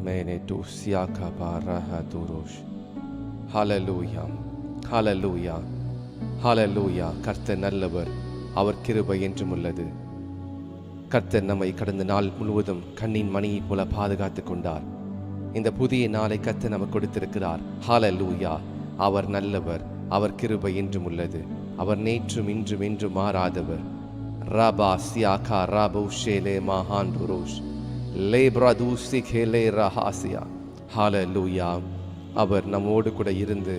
மேனே டு சியாகா பாரஹ துரோஷ். ஹalleluya, ஹalleluya, ஹalleluya. கர்த்தர் நல்லவர், அவர் கிருபை என்றும் உள்ளது. கர்த்தர் நம்மை கடந்த நாள் முழுவதும் கண்ணின் மணியைப் போல பாதுகாத்து கொண்டார். இந்த புதிய நாளை கர்த்தர் நமக்கு கொடுத்திருக்கிறார். ஹalleluya. அவர் நல்லவர், அவர் கிருபை என்றும் உள்ளது. அவர் நேற்றும் இன்றும் என்றும் மாறாதவர். ரபா சியாகா ரபோ ஷேலே மஹாந்துரோஷ் லேப்ரது சிகேலே ரஹாசியா. ஹalleluya. அவர் நம்மோடு கூட இருந்து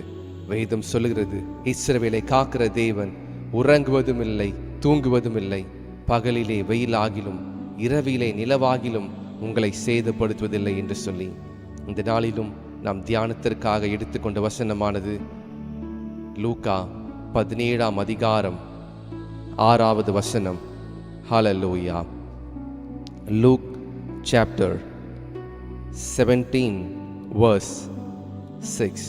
வேதம் சொல்லுகிறது, இஸ்ரவேலை காக்கிற தேவன் உறங்குவதும் இல்லை தூங்குவதும் இல்லை. பகலிலே வெயிலாகிலும் இரவிலே நிலவாகிலும் உங்களை சேதப்படுத்துவதில்லை என்று சொல்லி இந்த நாளிலும் நாம் தியானத்திற்காக எடுத்துக்கொண்ட வசனமானது லூக்கா 17ஆம் அதிகாரம் 6வது வசனம். ஹalleluya. Luke chapter 17 verse 6.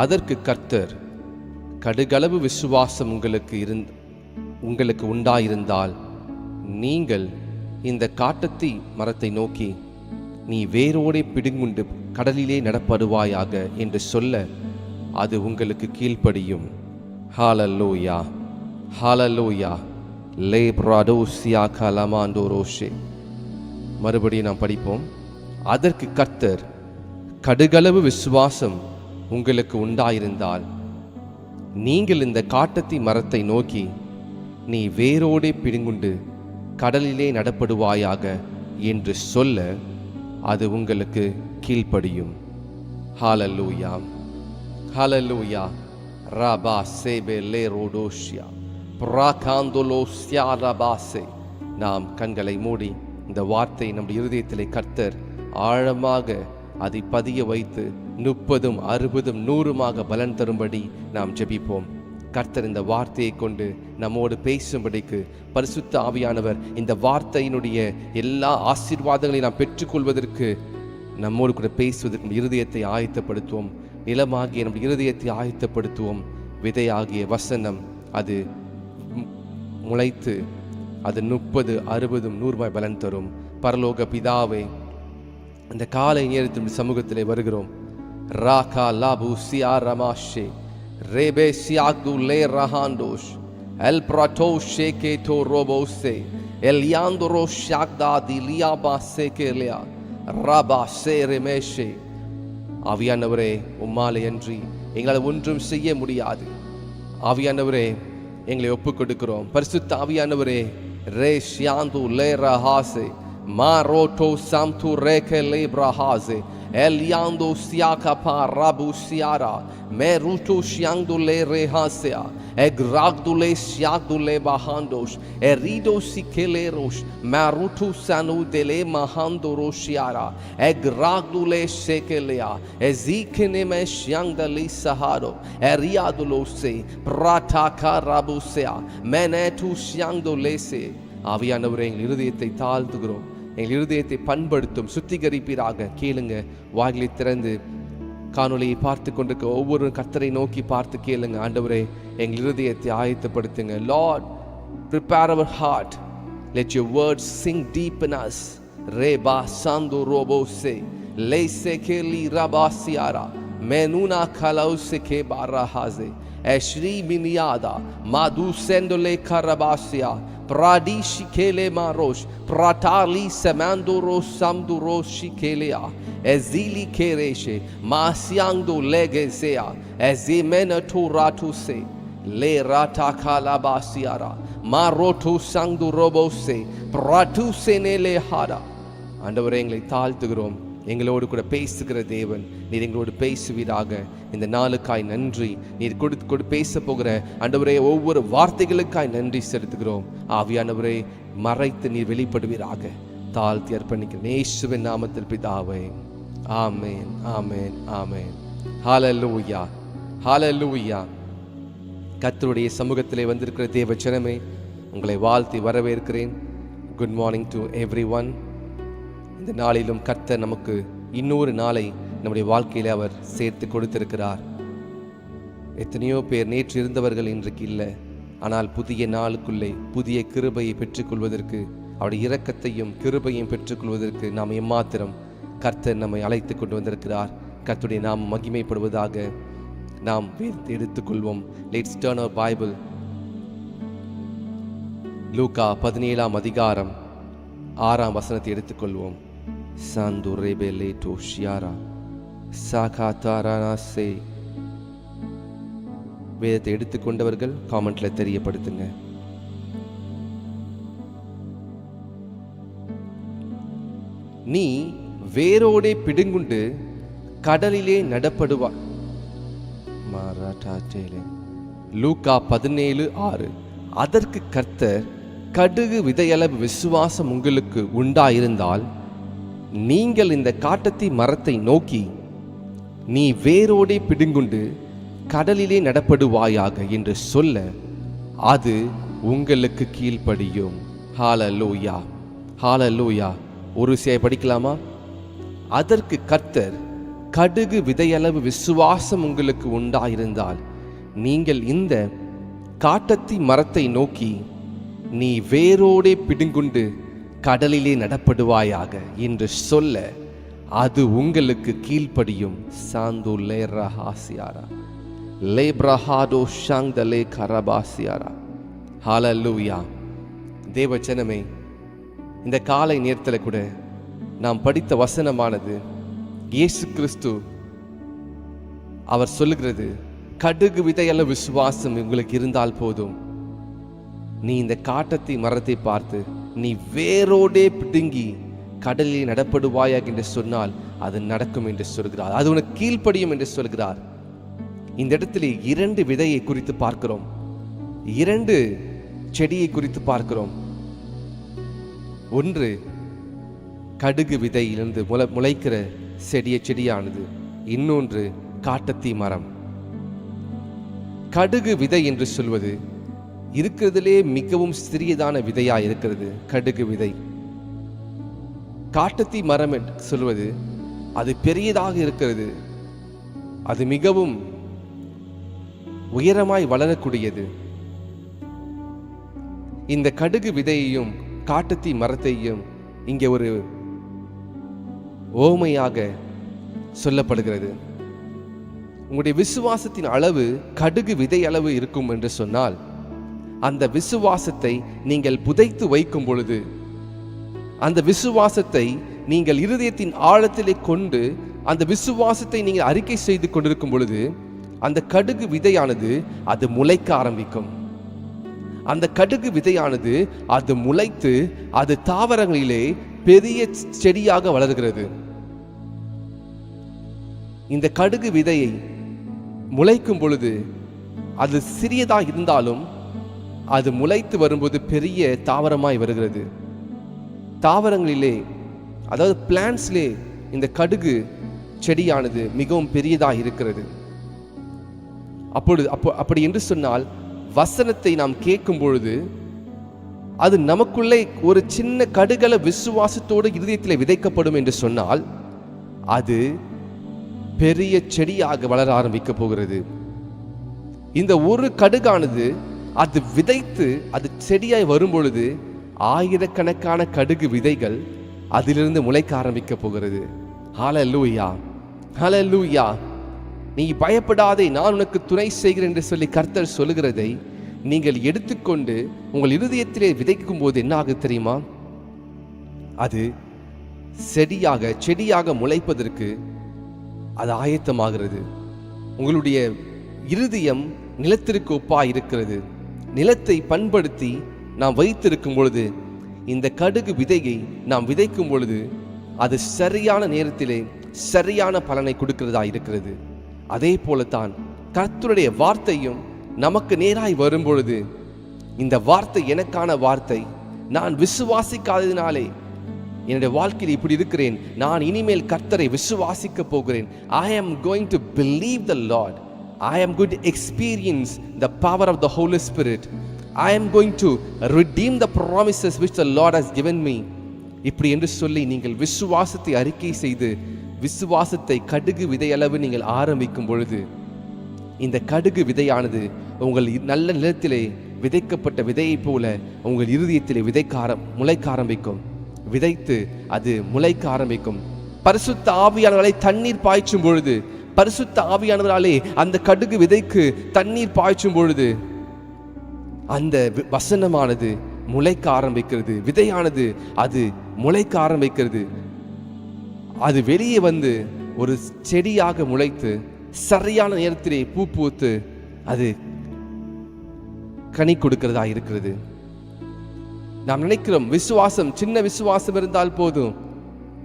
அதற்கு கர்த்தர், கடுகளவு விசுவாசம் உங்களுக்கு உண்டாயிருந்தால் நீங்கள் இந்த காட்டத்தி மரத்தை நோக்கி, நீ வேரோடே பிடுங்குண்டு கடலிலே நடப்படுவாயாக என்று சொல்ல அது உங்களுக்கு கீழ்ப்படியும். ஹalleluya, ஹalleluya. லேப்ராடோசியா கலமாண்டோரோஷே. மறுபடியும் நாம் படிப்போம். அதற்கு கர்த்தர், கடுகளவு விசுவாசம் உங்களுக்கு உண்டாயிருந்தால் நீங்கள் இந்த காட்டத்தி மரத்தை நோக்கி, நீ வேரோடே பிடுங்குண்டு கடலிலே நடப்படுவாயாக என்று சொல்ல அது உங்களுக்கு கீழ்ப்படியும். ஹalleluya, ஹalleluya. ரபா சேபே லேரோடோஷியா பிராகாந்தோலோஸ்யா ரபாசே. நாம் கண்களை மூடி இந்த வார்த்தை நம்முடைய இருதயத்திலே கர்த்தர் ஆழமாக அதை பதிய வைத்து 30, 60, 100 பலன் தரும்படி நாம் ஜெபிப்போம். கர்த்தர் இந்த வார்த்தையை கொண்டு நம்மோடு பேசும்படிக்கு பரிசுத்த ஆவியானவர் இந்த வார்த்தையினுடைய எல்லா ஆசீர்வாதங்களையும் நாம் பெற்றுக்கொள்வதற்கு நம்மோடு கூட பேசுவதற்கு இருதயத்தை ஆயத்தப்படுத்துவோம். நிலமாகிய நம்முடைய இருதயத்தை ஆயத்தப்படுத்துவோம். விதையாகிய வசனம் அது முளைத்து அது 30, 60, 100 பலன் தரும். பரலோக பிதாவே, இந்த காலை நேரத்தில் சமூகத்திலே வருகிறோம். ராகா லாபு சியா ரமாஷே ரேபே சியாகு லே ரஹாண்டோஷ் எல் ப்ராட்டோ ஷேகே டோ ரோபோசே எல்யாந்தோரோ ஷாக்தா திலியாபா சேகேலியா ரபா சே ரெமேஷே. ஆவியானவரே, உம்மாலே அன்றி எங்களால் ஒன்றும் செய்ய முடியாது. ஆவியானவரே, எங்களை ஒப்புக் கொடுக்கிறோம். பரிசுத்த ஆவியானவரே, ரே ஷியாந்து லே ரஹாசே மாரோட்டோ சாம்து ரேகே லே பிரஹாசே எல்யாந்தோ சியாகபா ராபு சியாரா மேருட்டோ ஷியாந்து லே ரேஹாசியா எக்ராக்துலே ஷியாக்துலே பஹாண்டோஷ் எரிடோ சிகேலேரோஷ் மாருட்டு சானு தெலே மஹாந்தோரோ ஷியாரா எக்ராக்துலே ஷேகேலியா எஸிகெனெமே ஷியாங்தலி சஹாரோ எரியாதுலோசே பிராட்டாகா ராபுசியா மெனேட்டு ஷியாங்தோலேசே. ஆவியானவரே, எங்கள் இருதயத்தை தாழ்த்துகிறோம். எங்கள் இருதயத்தை பண்படுத்தும், சுத்திகரிப்பீராக. கேளுங்க, வாயிலை திறந்து காணொலியை பார்த்து கொண்டிருக்க ஒவ்வொரு கர்த்தரை நோக்கி பார்த்து கேளுங்க. ஆண்டவரே, எங்கள் இருதயத்தை ஆயத்தப்படுத்துங்க. Lord, prepare our heart. Let your words sink deep in us. Reba sando robose leise keli rabasiara menuna khalause ke barahaze eshri miniada madu sendole karabasia pradishi kele marosh pratali semanduro samduro shikelea ezili kereshe masiando legezea ezimena turatuse le rata kalabasiara marotu sangdu robose pratuse nele hada. ஆண்டவரே, எங்களை தாழ்த்துகிறோம். எங்களோடு கூட பேசுகிற தேவன் நீர் எங்களோடு பேசுவீராக. இந்த நாளுக்காய் நன்றி. நீர் கொடுத்து பேச போகிற ஆண்டவரே ஒவ்வொரு வார்த்தைகளுக்காய் நன்றி செலுத்துகிறோம். ஆவியானவரே, மறைத்து நீர் வெளிப்படுவீராக. தாழ்த்தி அர்ப்பணிக்கிறேன் இயேசுவின் நாமத்தில் பிதாவே. ஆமென், ஆமென், ஆமென். ஹalleluya, ஹalleluya. கர்த்தருடைய சமூகத்திலே வந்திருக்கிற தேவ ஜனமே, உங்களை வாழ்த்தி வரவேற்கிறேன். Good morning to everyone. இந்த நாளிலும் கர்த்தர் நமக்கு இன்னொரு நாளை நம்முடைய வாழ்க்கையிலே அவர் சேர்த்து கொடுத்திருக்கிறார். எத்தனையோ பேர் நேற்று இருந்தவர்கள் இன்றைக்கு இல்லை. ஆனால் புதிய நாளுக்குள்ளே புதிய கிருபையை பெற்றுக்கொள்வதற்கு அவருடைய இரக்கத்தையும் கிருபையும் பெற்றுக்கொள்வதற்கு நாம் எம்மாத்திரம் கர்த்தர் நம்மை அழைத்து கொண்டு வந்திருக்கிறார். கர்த்தருடைய நாம் மகிமைப்படுவதாக. நாம் எடுத்துக்கொள்வோம். Let's turn our Bible. லூக்கா 17ஆம் அதிகாரம் 6ஆம் வசனத்தை எடுத்துக்கொள்வோம். சாந்து ரெபெலே டோஷியாரா சாகாதாராசே. வேதத்தை எடுத்துக்கொண்டவர்கள் காமெண்ட்ல தெரியப்படுத்துங்க. நீ வேரோடே பிடுங்குண்டு கடலிலே நடப்படுவா. லூக்கா 17:6. அதற்கு கர்த்தர், கடுகு விதையளவு விசுவாசம் உங்களுக்கு உண்டாயிருந்தால் நீங்கள் இந்த காட்டத்தி மரத்தை நோக்கி, நீ வேரோடே பிடுங்குண்டு கடலிலே நடப்படுவாயாக என்று சொல்ல அது உங்களுக்கு கீழ்ப்படியும். ஹalleluya, ஹalleluya. ஒரு சேய் படிக்கலாமா? அதற்கு கர்த்தர், கடுகு விதையளவு விசுவாசம் உங்களுக்கு உண்டாயிருந்தால் நீங்கள் இந்த காட்டத்தி மரத்தை நோக்கி, நீ வேரோடே பிடுங்குண்டு கடலிலே நடப்படுவாயாக என்று சொல்ல அது உங்களுக்கு கீழ்ப்படியும். சாந்து லேரஹாசியாரா லேப்ரஹாடோ ஷாங்தலே கரபாசியாரா. ஹalleluya. தேவஜனமே, இந்த காலை நேரத்தில் கூட நாம் படித்த வசனமானது இயேசு கிறிஸ்து அவர் சொல்லுகிறது, கடுகு விதையளவு விசுவாசம் உங்களுக்கு இருந்தால் போதும், நீ இந்த காட்டத்தை மரத்தை பார்த்து நீ வேரோடே பிடுங்கி கடலில் நடப்படுவாயாக என்று சொன்னால் அது நடக்கும் என்று சொல்கிறார். அது உனக்கு கீழ்ப்படியும் என்று சொல்கிறார். இந்த இடத்துல 2 விதையை குறித்து பார்க்கிறோம், 2 செடியை குறித்து பார்க்கிறோம். ஒன்று கடுகு விதையிலிருந்து முளைக்கிற செடியானது, இன்னொன்று காட்டத்தி மரம். கடுகு விதை என்று சொல்வது இருக்கிறதுலே மிகவும் சிறியதான விதையா இருக்கிறது கடுகு விதை. காட்டத்தி மரம் என்று சொல்வது அது பெரியதாக இருக்கிறது, அது மிகவும் உயரமாய் வளரக்கூடியது. இந்த கடுகு விதையையும் காட்டத்தி மரத்தையும் இங்கே ஒரு ஓமையாக சொல்லப்படுகிறது. உங்களுடைய விசுவாசத்தின் அளவு கடுகு விதை அளவு இருக்கும் என்று சொன்னால், அந்த விசுவாசத்தை நீங்கள் புதைத்து வைக்கும் பொழுது, அந்த விசுவாசத்தை நீங்கள் இருதயத்தின் ஆழத்திலே கொண்டு அந்த விசுவாசத்தை நீங்கள் அறிக்கை செய்து கொண்டிருக்கும் பொழுது, அந்த கடுகு விதையானது அது முளைக்க ஆரம்பிக்கும். அந்த கடுகு விதையானது அது முளைத்து அது தாவரங்களிலே பெரிய செடியாக வளர்கிறது. இந்த கடுகு விதையை முளைக்கும் பொழுது அது சிறியதாக இருந்தாலும் அது முளைத்து வரும்போது பெரிய தாவரமாய் வருகிறது. தாவரங்களிலே, அதாவது பிளான்ட்ஸ்லே இந்த கடுகு செடியானது மிகவும் பெரியதாக இருக்கிறது. அப்படி என்று சொன்னால், வசனத்தை நாம் கேட்கும் பொழுது அது நமக்குள்ளே ஒரு சின்ன கடுகள விசுவாசத்தோடு இருதயத்தில் விதைக்கப்படும் என்று சொன்னால், அது பெரிய செடியாக வளர ஆரம்பிக்க போகிறது. இந்த ஒரு கடுகானது அது விதைத்து அது செடியாய் வரும் பொழுது ஆயிரக்கணக்கான கடுகு விதைகள் அதிலிருந்து முளைக்க ஆரம்பிக்க போகிறது. ஹல்லேலூயா, ஹல்லேலூயா. நீ பயப்படாதே, நான் உனக்கு துணை செய்கிறேன் என்று சொல்லி கர்த்தர் சொல்லுகிறதை நீங்கள் எடுத்துக்கொண்டு உங்கள் இருதயத்திலே விதைக்கும் போது என்ன ஆகுது தெரியுமா? அது செடியாக முளைப்பதற்கு அது ஆயத்தமாகிறது. உங்களுடைய இருதயம் நிலத்திற்கு ஒப்பாய் இருக்கிறது. நிலத்தை பண்படுத்தி நாம் வைத்திருக்கும் பொழுது, இந்த கடுகு விதையை நாம் விதைக்கும் பொழுது அது சரியான நேரத்திலே சரியான பலனை கொடுக்கிறதா இருக்கிறது. அதே போலத்தான் கர்த்தருடைய வார்த்தையும் நமக்கு நேராய் வரும் பொழுது, இந்த வார்த்தை எனக்கான வார்த்தை, நான் விசுவாசிக்காததினாலே என்னுடைய வாழ்க்கையில் இப்படி இருக்கிறேன், நான் இனிமேல் கர்த்தரை விசுவாசிக்க போகிறேன். I am going to believe the Lord. I am going to experience the power of the Holy Spirit. I am going to redeem the promises which the Lord has given me. இப்படி என்று சொல்லி நீங்கள் விசுவாசத்தை அறிக்கை செய்து விசுவாசத்தை கடுகு விதையளவு நீங்கள் ஆரம்பிக்கும் பொழுது, இந்த கடுகு விதையானது உங்கள் நல்ல நிலத்திலே விதைக்கப்பட்ட விதையை போல உங்கள் இருதயத்திலே முளைக்க ஆரம்பிக்கும். விதைத்து அது முளைக்க ஆரம்பிக்கும். பரிசுத்த ஆவியானவரை தண்ணீர் பாய்ச்சும் பொழுது, பரிசுத்த ஆவியானவராலே அந்த கடுகு விதைக்கு தண்ணீர் பாய்ச்சும் பொழுது அந்த வசனமானது முளைக்க ஆரம்பிக்கிறது. விதையானது அது முளைக்க ஆரம்பிக்கிறது. அது வெளியே வந்து ஒரு செடியாக முளைத்து சரியான நேரத்திலே பூ பூத்து அது கனி கொடுக்கிறதா இருக்கிறது. நாம் நினைக்கிறோம் விசுவாசம், சின்ன விசுவாசம் இருந்தால் போதும்,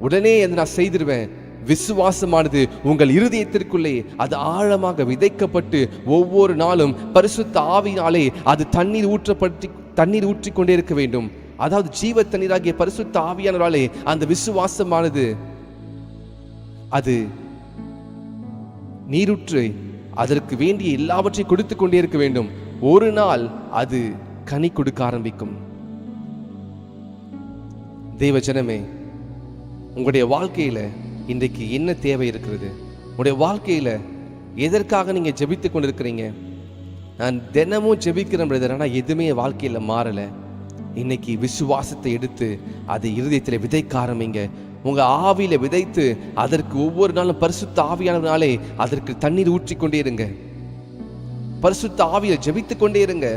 உடனே அதை நான் செய்திருவேன். விசுவாசமானது உங்கள் இருதயத்திற்குள்ளே அது ஆழமாக விதைக்கப்பட்டு ஒவ்வொரு நாளும் பரிசுத்த ஆவியினாலே அது தண்ணீர் ஊற்றிக்கொண்டே இருக்க வேண்டும். அதாவது ஜீவ தண்ணீராகிய பரிசுத்த ஆவியானவராலே அந்த விசுவாசமானது அது நீரூற்று அதற்கு வேண்டிய எல்லாவற்றையும் கொடுத்து கொண்டே இருக்க வேண்டும். ஒரு நாள் அது கனி கொடுக்க ஆரம்பிக்கும். தேவ ஜனமே, உங்களுடைய வாழ்க்கையில இன்றைக்கு என்ன தேவை இருக்கிறது? உங்களுடைய வாழ்க்கையில எதற்காக நீங்க ஜெபித்து கொண்டிருக்கிறீங்க? நான் தினமும் ஜெபிக்கிறேன் பிரதர், ஆனால் எதுவுமே வாழ்க்கையில மாறல. இன்னைக்கு விசுவாசத்தை எடுத்து அதை இருதயத்தில் விதைக்க ஆரம்பிங்க. உங்க ஆவியில விதைத்து அதற்கு ஒவ்வொரு நாளும் பரிசுத்த ஆவியானவராலே அதற்கு தண்ணீர் ஊற்றிக்கொண்டே இருங்க. பரிசுத்த ஆவியை ஜெபித்துக் கொண்டே இருங்க.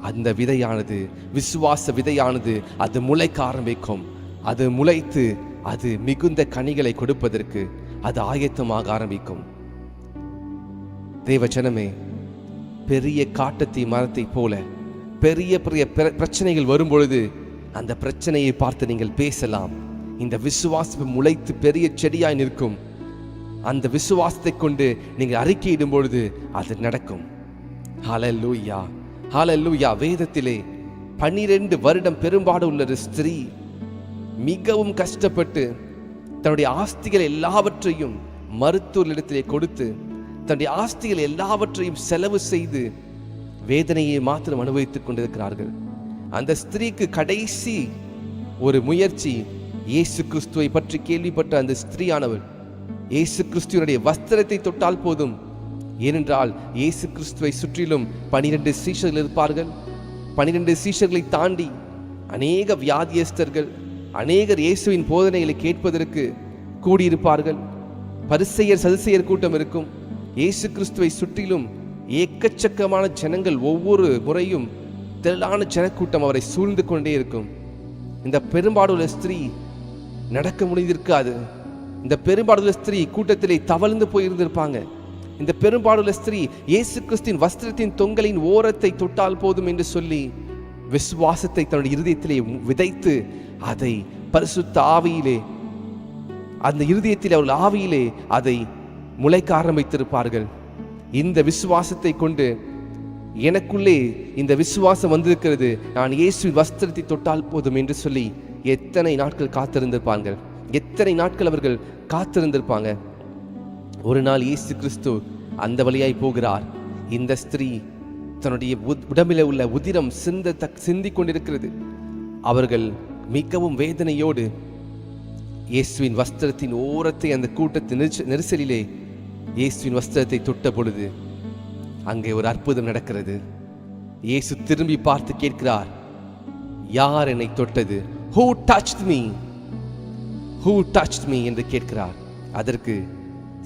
அந்த விதையானது, விசுவாச விதையானது அது முளைக்க ஆரம்பிக்கும். அது முளைத்து அது மிகுந்த கனிகளை கொடுப்பதற்கு அது ஆயத்தமாக ஆரம்பிக்கும். தேவஜனமே, பெரிய காட்டத்தி மரத்தை போல பெரிய பெரிய பிரச்சனைகள் வரும் பொழுது அந்த பிரச்சனையை பார்த்து நீங்கள் பேசலாம். இந்த விசுவாசம் முளைத்து பெரிய செடியாய் நிற்கும். அந்த விசுவாசத்தை கொண்டு நீங்கள் அறிக்கையிடும் பொழுது அது நடக்கும். ஹல்லேலூயா, ஹல்லேலூயா. வேதத்திலே 12 வருடம் பெரும்பாடு உள்ள ஒரு ஸ்திரீ மிகவும் கஷ்டப்பட்டு தன்னுடைய ஆஸ்திகள் எல்லாவற்றையும் மருத்துவரிடத்திலே கொடுத்து தன்னுடைய ஆஸ்திகள் எல்லாவற்றையும் செலவு செய்து வேதனையை மாத்திரம் அனுபவித்துக் கொண்டிருக்கிறார்கள். அந்த ஸ்திரீக்கு கடைசி ஒரு முயற்சி, இயேசு கிறிஸ்துவை பற்றி கேள்விப்பட்ட அந்த ஸ்திரீயானவள் இயேசு கிறிஸ்துவனுடைய வஸ்திரத்தை தொட்டால் போதும். ஏனென்றால் இயேசு கிறிஸ்துவை சுற்றிலும் 12 சீஷர்கள் இருப்பார்கள். 12 சீஷர்களை தாண்டி அநேக வியாதியஸ்தர்கள், அநேகர் இயேசுவின் போதனைகளை கேட்பதற்கு கூடியிருப்பார்கள். பரிசேயர் சதுசேயர் கூட்டம் இருக்கும். இயேசு கிறிஸ்துவை சுற்றிலும் ஏக்கச்சக்கமான ஜனங்கள், ஒவ்வொரு முறையும் திரளான ஜனக்கூட்டம் அவரை சூழ்ந்து கொண்டே இருக்கும். இந்த பெரும்பாடுள்ள ஸ்திரீ நடக்க முடிந்திருக்காது. இந்த பெரும்பாடுள்ள ஸ்திரீ கூட்டத்திலே தவழ்ந்து போயிருந்திருப்பாங்க. இந்த பெரும்பாடுள்ள ஸ்திரீ இயேசு கிறிஸ்துவின் வஸ்திரத்தின் தொங்கலின் ஓரத்தை தொட்டால் போதும் என்று சொல்லி விசுவாசத்தை தன்னுடைய இருதயத்திலே விதைத்து அதை பரிசுத்த ஆவியிலே, அந்த இருதயத்தில் அவர்கள் ஆவியிலே அதை முளைக்க ஆரம்பித்திருப்பார்கள். இந்த விசுவாசத்தை கொண்டு எனக்குள்ளே இந்த விசுவாசம் வந்திருக்கிறது, நான் இயேசுவின் வஸ்திரத்தை தொட்டால் போதும் என்று சொல்லி எத்தனை நாட்கள் காத்திருந்திருப்பாங்க, எத்தனை நாட்கள் அவர்கள் காத்திருந்திருப்பாங்க. ஒரு நாள் இயேசு கிறிஸ்து அந்த வழியாய் போகிறார். இந்த ஸ்திரீ தன்னுடைய உடம்பில் உள்ள உதிரம் சிந்திக் கொண்டிருக்கிறது. அவர்கள் மிகவும் வேதனையோடு இயேசுவின் வஸ்திரத்தின் ஓரத்தை, அந்த கூட்டத்தின் நெரிசலிலே இயேசுவின் வஸ்திரத்தை தொட்ட பொழுது அங்கே ஒரு அற்புதம் நடக்கிறது. இயேசு திரும்பி பார்த்து கேட்கிறார், யார் என்னை தொட்டது? Who touched me? Who touched me என்று கேட்கிறார். அதற்கு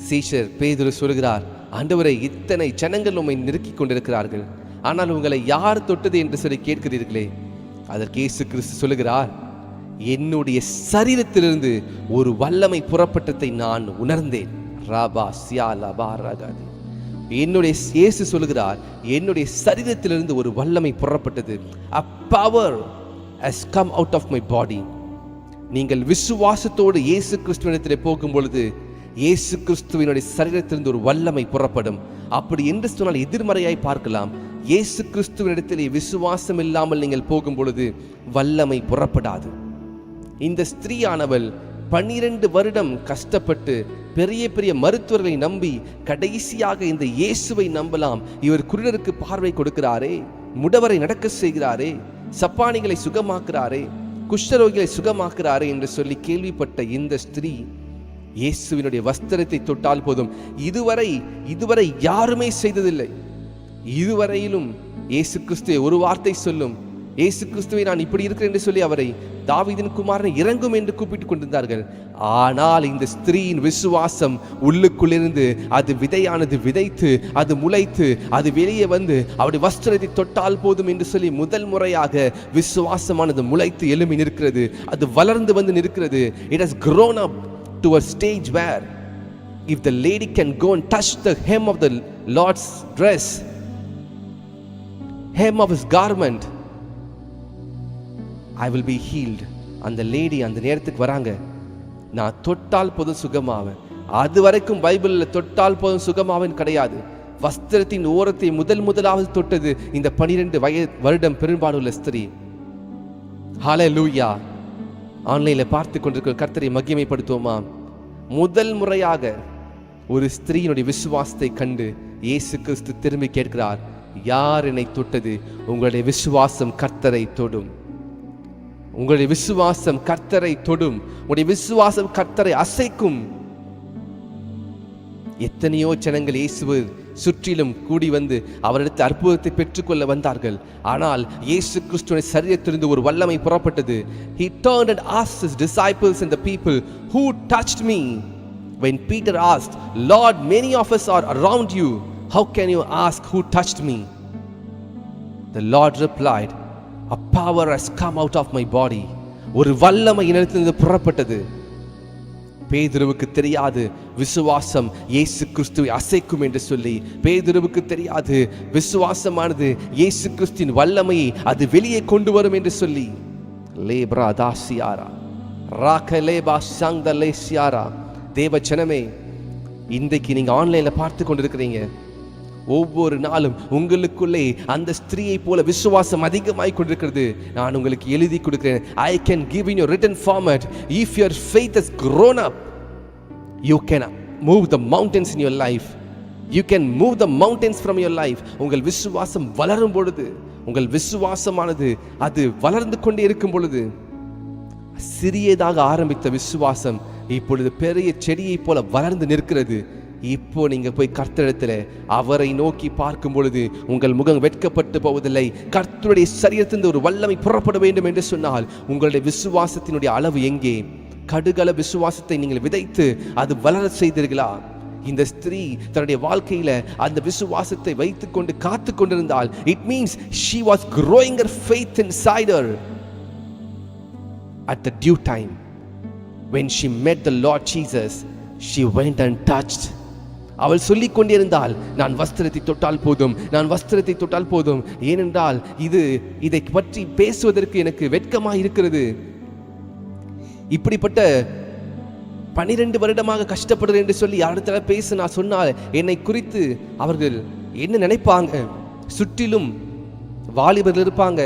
சீஷர் பேதுரு சொல்கிறார், ஆண்டவரே, இத்தனை ஜனங்கள் உம்மை நெருக்கிக் கொண்டிருக்கிறார்கள், ஆனால் உங்களை யார் தொட்டது என்று சொல்லி கேட்கிறீர்களே. அதற்கு இயேசு கிறிஸ்து சொல்லுகிறார், என்னுடைய சரீரத்திலிருந்து ஒரு வல்லமை புறப்பட்டதை நான் உணர்ந்தேன். ராபா சியாலா பாராகாதி. என்னுடைய இயேசு சொல்லுகிறார், என்னுடைய சரீரத்திலிருந்து ஒரு வல்லமை புறப்பட்டது. A power has come out of my body. நீங்கள் விசுவாசத்தோடு இயேசு கிறிஸ்துவினிடத்தில் போகும் பொழுது இயேசு கிறிஸ்துவினுடைய சரீரத்திலிருந்து ஒரு வல்லமை புறப்படும். அப்படி என்று சொன்னால் எதிர்மறையாய் பார்க்கலாம். இயேசு கிறிஸ்துவினிடத்திலே விசுவாசம் இல்லாமல் நீங்கள் போகும் பொழுது வல்லமை புறப்படாது. இந்த ஸ்திரீயானவள் 12 வருடம் கஷ்டப்பட்டு பெரிய பெரிய மருத்துவர்களை நம்பி கடைசியாக இந்த இயேசுவை நம்பலாம். இவர் குருடருக்கு பார்வை கொடுக்கிறாரே, முடவரை நடக்க செய்கிறாரே, சப்பானிகளை சுகமாக்குறாரே, குஷ்டரோகிகளை சுகமாக்குறாரே என்று சொல்லி கேள்விப்பட்ட இந்த ஸ்திரீ இயேசுவினுடைய வஸ்திரத்தை தொட்டால் போதும். இதுவரை யாருமே செய்ததில்லை. இதுவரையிலும் இயேசு கிறிஸ்துவை ஒரு வார்த்தை சொல்லும். இயேசு கிறிஸ்துவை நான் இப்படி இருக்கிறேன் என்று சொல்லி அவரை தாவீதின் குமாரனை இறங்கும் என்று கூப்பிட்டுக் கொண்டிருந்தார்கள். ஆனால் இந்த ஸ்திரீயின் விசுவாசம் உள்ளுக்குள்ளிருந்து அது விதையானது விதைத்து அது முளைத்து அது வெளியே வந்து அவருடைய வஸ்திரத்தை தொட்டால் போதும் என்று சொல்லி முதல் முறையாக விசுவாசமானது முளைத்து எழும்பி நிற்கிறது. அது வளர்ந்து வந்து நிற்கிறது. It has grown up to a stage where if the lady can go and touch the hem of the Lord's dress, hem of his garment, I will be healed. அந்த லேடி அந்த நேரத்துக்கு வராங்க, நான் தொட்டால் போதும் சுகமாவேன். அது வரைக்கும் பைபிளில் தொட்டால் போதும் சுகமாவேன் கிடையாது. வஸ்திரத்தின் ஓரத்தை முதலாவது தொட்டது இந்த 12 வருடம் பெரும்பாலுள்ள ஸ்திரீ. ஹல்லேலூயா. ஆன்லைனில் பார்த்து கொண்டிருக்கிற கர்த்தரை மகிமைப்படுத்துவோமா? முதல் முறையாக ஒரு ஸ்திரீயினுடைய விசுவாசத்தை கண்டு இயேசு கிறிஸ்து திரும்பி கேட்கிறார், யார் என்னை தொட்டது? உங்களுடைய விசுவாசம் கர்த்தரை தொடும். உங்களுடைய விசுவாசம் கர்த்தரை தொடும். உங்களுடைய விசுவாசம் கர்த்தரை அசைக்கும். எத்தனையோ ஜனங்கள் இயேசுவை சுற்றிலும் கூடி வந்து அவரிடத்து அற்புதத்தை பெற்றுக்கொள்ள வந்தார்கள். ஆனால் இயேசு கிறிஸ்துவின் சரீரத்திலிருந்து ஒரு வல்லமை புறப்பட்டது. He turned and asked his disciples and the people, who touched me? When Peter asked, Lord, many of us are around you. How can you ask who touched me? The Lord replied, a power has come out of my body. ஒரு வல்லமை என்னிடத்திலிருந்து புறப்பட்டது. பேதுருவுக்கு தெரியாது விசுவாசம் இயேசு கிறிஸ்துவை அசைக்கும் என்று சொல்லி. பேதுருவுக்கு தெரியாது விசுவாசமானது இயேசு கிறிஸ்துவின் வல்லமையை அது வெளியே கொண்டு வரும் என்று சொல்லி. லேப்ரா தாசியாரா ராகலேபா சங்கலேசியாரா. தேவ ஜனமே, இன்றைக்கு நீங்க ஆன்லைன்ல பார்த்து கொண்டிருக்கிறீங்க. ஒவ்வொரு நாளும் உங்களுக்குள்ளே அந்த ஸ்திரீயை போல விசுவாசம் அதிகமாய் கொண்டிருக்கிறது. நான் உங்களுக்கு எழுதி கொடுக்கிறேன். I can give in your written format. If your faith has grown up, you can move the mountains in your life. You can move the mountains from your life. உங்கள் விசுவாசம் வளரும் பொழுது, உங்கள் விசுவாசமானது அது வளர்ந்து கொண்டே இருக்கும் பொழுது, சிறியதாக ஆரம்பித்த விசுவாசம் இப்பொழுது பெரிய செடியை போல வளர்ந்து நிற்கிறது. இப்போ நீங்க போய் கர்த்தரிடத்துல அவரை நோக்கி பார்க்கும் பொழுது உங்கள் முகம் வெட்கப்பட்டு போவதில்லை. கர்த்தருடைய சரீரத்திலிருந்து ஒரு வல்லமை புறப்பட வேண்டும் என்று சொன்னால் உங்களுடைய விசுவாசத்தினுடைய அளவு எங்கே? கடுகள விசுவாசத்தை நீங்கள் விதைத்து அது வளர செய்தீர்களா? இந்த ஸ்திரீ தன்னுடைய வாழ்க்கையில அந்த விசுவாசத்தை வைத்துக் கொண்டு காத்து கொண்டிருந்தால், it means she was growing her faith inside her. At the due time, when she met the Lord Jesus, she went and touched. அவள் சொல்லிக் கொண்டிருந்தாள், நான் வஸ்திரத்தை தொட்டால் போதும், நான் வஸ்திரத்தை தொட்டால் போதும். ஏனென்றால் இதை பற்றி பேசுவதற்கு எனக்கு வெட்கமாக இருக்கிறது. இப்படிப்பட்ட 12 வருடமாக கஷ்டப்படுறேன் என்று சொல்லி யாரிடத்துல பேச நான் சொன்னால் என்னை குறித்து அவர்கள் என்ன நினைப்பாங்க? சுற்றிலும் வாலிபர்கள் இருப்பாங்க,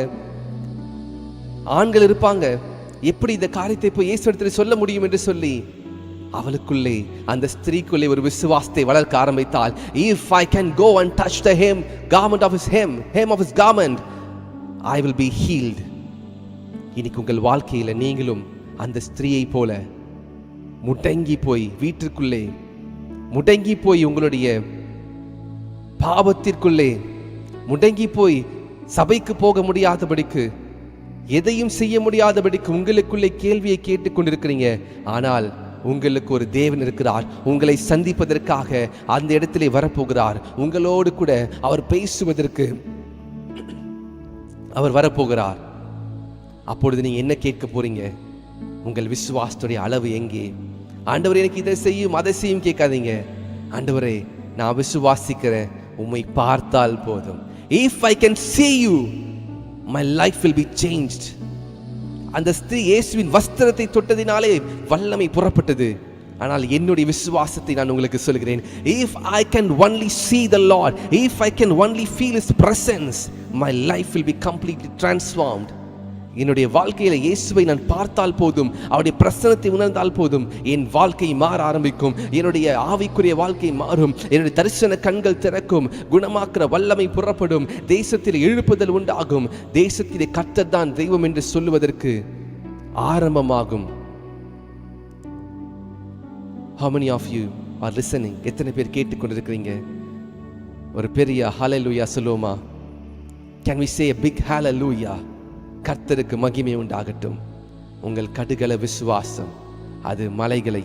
ஆண்கள் இருப்பாங்க. எப்படி இந்த காரியத்தை போய் இயேசுவிடத்தில் சொல்ல முடியும் என்று சொல்லி அவளுக்குள்ளே அந்த ஸ்திரீக்குள்ளே ஒரு விசுவாசத்தை வளர்க்க ஆரம்பித்தாள். If I can go and touch the garment of his hem of his garment, I will be healed. இன்னைக்கு உங்கள் வாழ்க்கையில நீங்களும் அந்த ஸ்திரீயை போல முடங்கி போய் வீட்டிற்குள்ளே முடங்கி போய் உங்களுடைய பாவத்திற்குள்ளே முடங்கி போய் சபைக்கு போக முடியாதபடிக்கு எதையும் செய்ய முடியாதபடிக்கு உங்களுக்குள்ளே கேள்வியை கேட்டுக் கொண்டிருக்கிறீங்க. ஆனால் உங்களுக்கு ஒரு தேவன் இருக்கிறார். உங்களை சந்திப்பதற்காக அந்த இடத்திலே வரப்போகிறார். உங்களோடு கூட அவர் பேசுவதற்கு அவர் வரப்போகிறார். அப்பொழுது நீங்க என்ன கேட்க போறீங்க? உங்கள் விசுவாசத்துடைய அளவு எங்கே? ஆண்டவரே, எனக்கு இதை செய்யும் அதை செய்யும் கேட்காதீங்க. ஆண்டவரே, நான் விசுவாசிக்கிறேன், உம்மை பார்த்தால் போதும். If I can see you, my life will be changed. அந்த ஸ்திரீ இயேசுவின் வஸ்திரத்தை தொட்டதினாலே வல்லமை புறப்பட்டது. ஆனால் என்னுடைய விசுவாசத்தை நான் உங்களுக்கு சொல்கிறேன். If I can only see the Lord, if I can only feel his presence, my life will be completely transformed. என்னுடைய வாழ்க்கையில இயேசுவை நான் பார்த்தால் போதும், அவருடைய பிரசன்னத்தை உணர்ந்தால் போதும், என் வாழ்க்கை மாற ஆரம்பிக்கும். என்னுடைய ஆவிக்குரிய வாழ்க்கை மாறும். என்னுடைய தரிசன கண்கள் திறக்கும். குணமாக்குற வல்லமை புறப்படும். தேசத்தில் எழுப்புதல் உண்டாகும். தேசத்திலே கர்த்தர் தான் தெய்வம் என்று சொல்லுவதற்கு ஆரம்பமாகும். How many of you are listening? எத்தனை பேர் கேட்டுக்கொண்டிருக்கிறீங்க? ஒரு பெரிய ஹல்லேலூயா சொல்லுவோமா? Can we say a big hallelujah? கர்த்தருக்கு மகிமை உண்டாகட்டும். உங்கள் கடுகள விசுவாசம் அது மலைகளை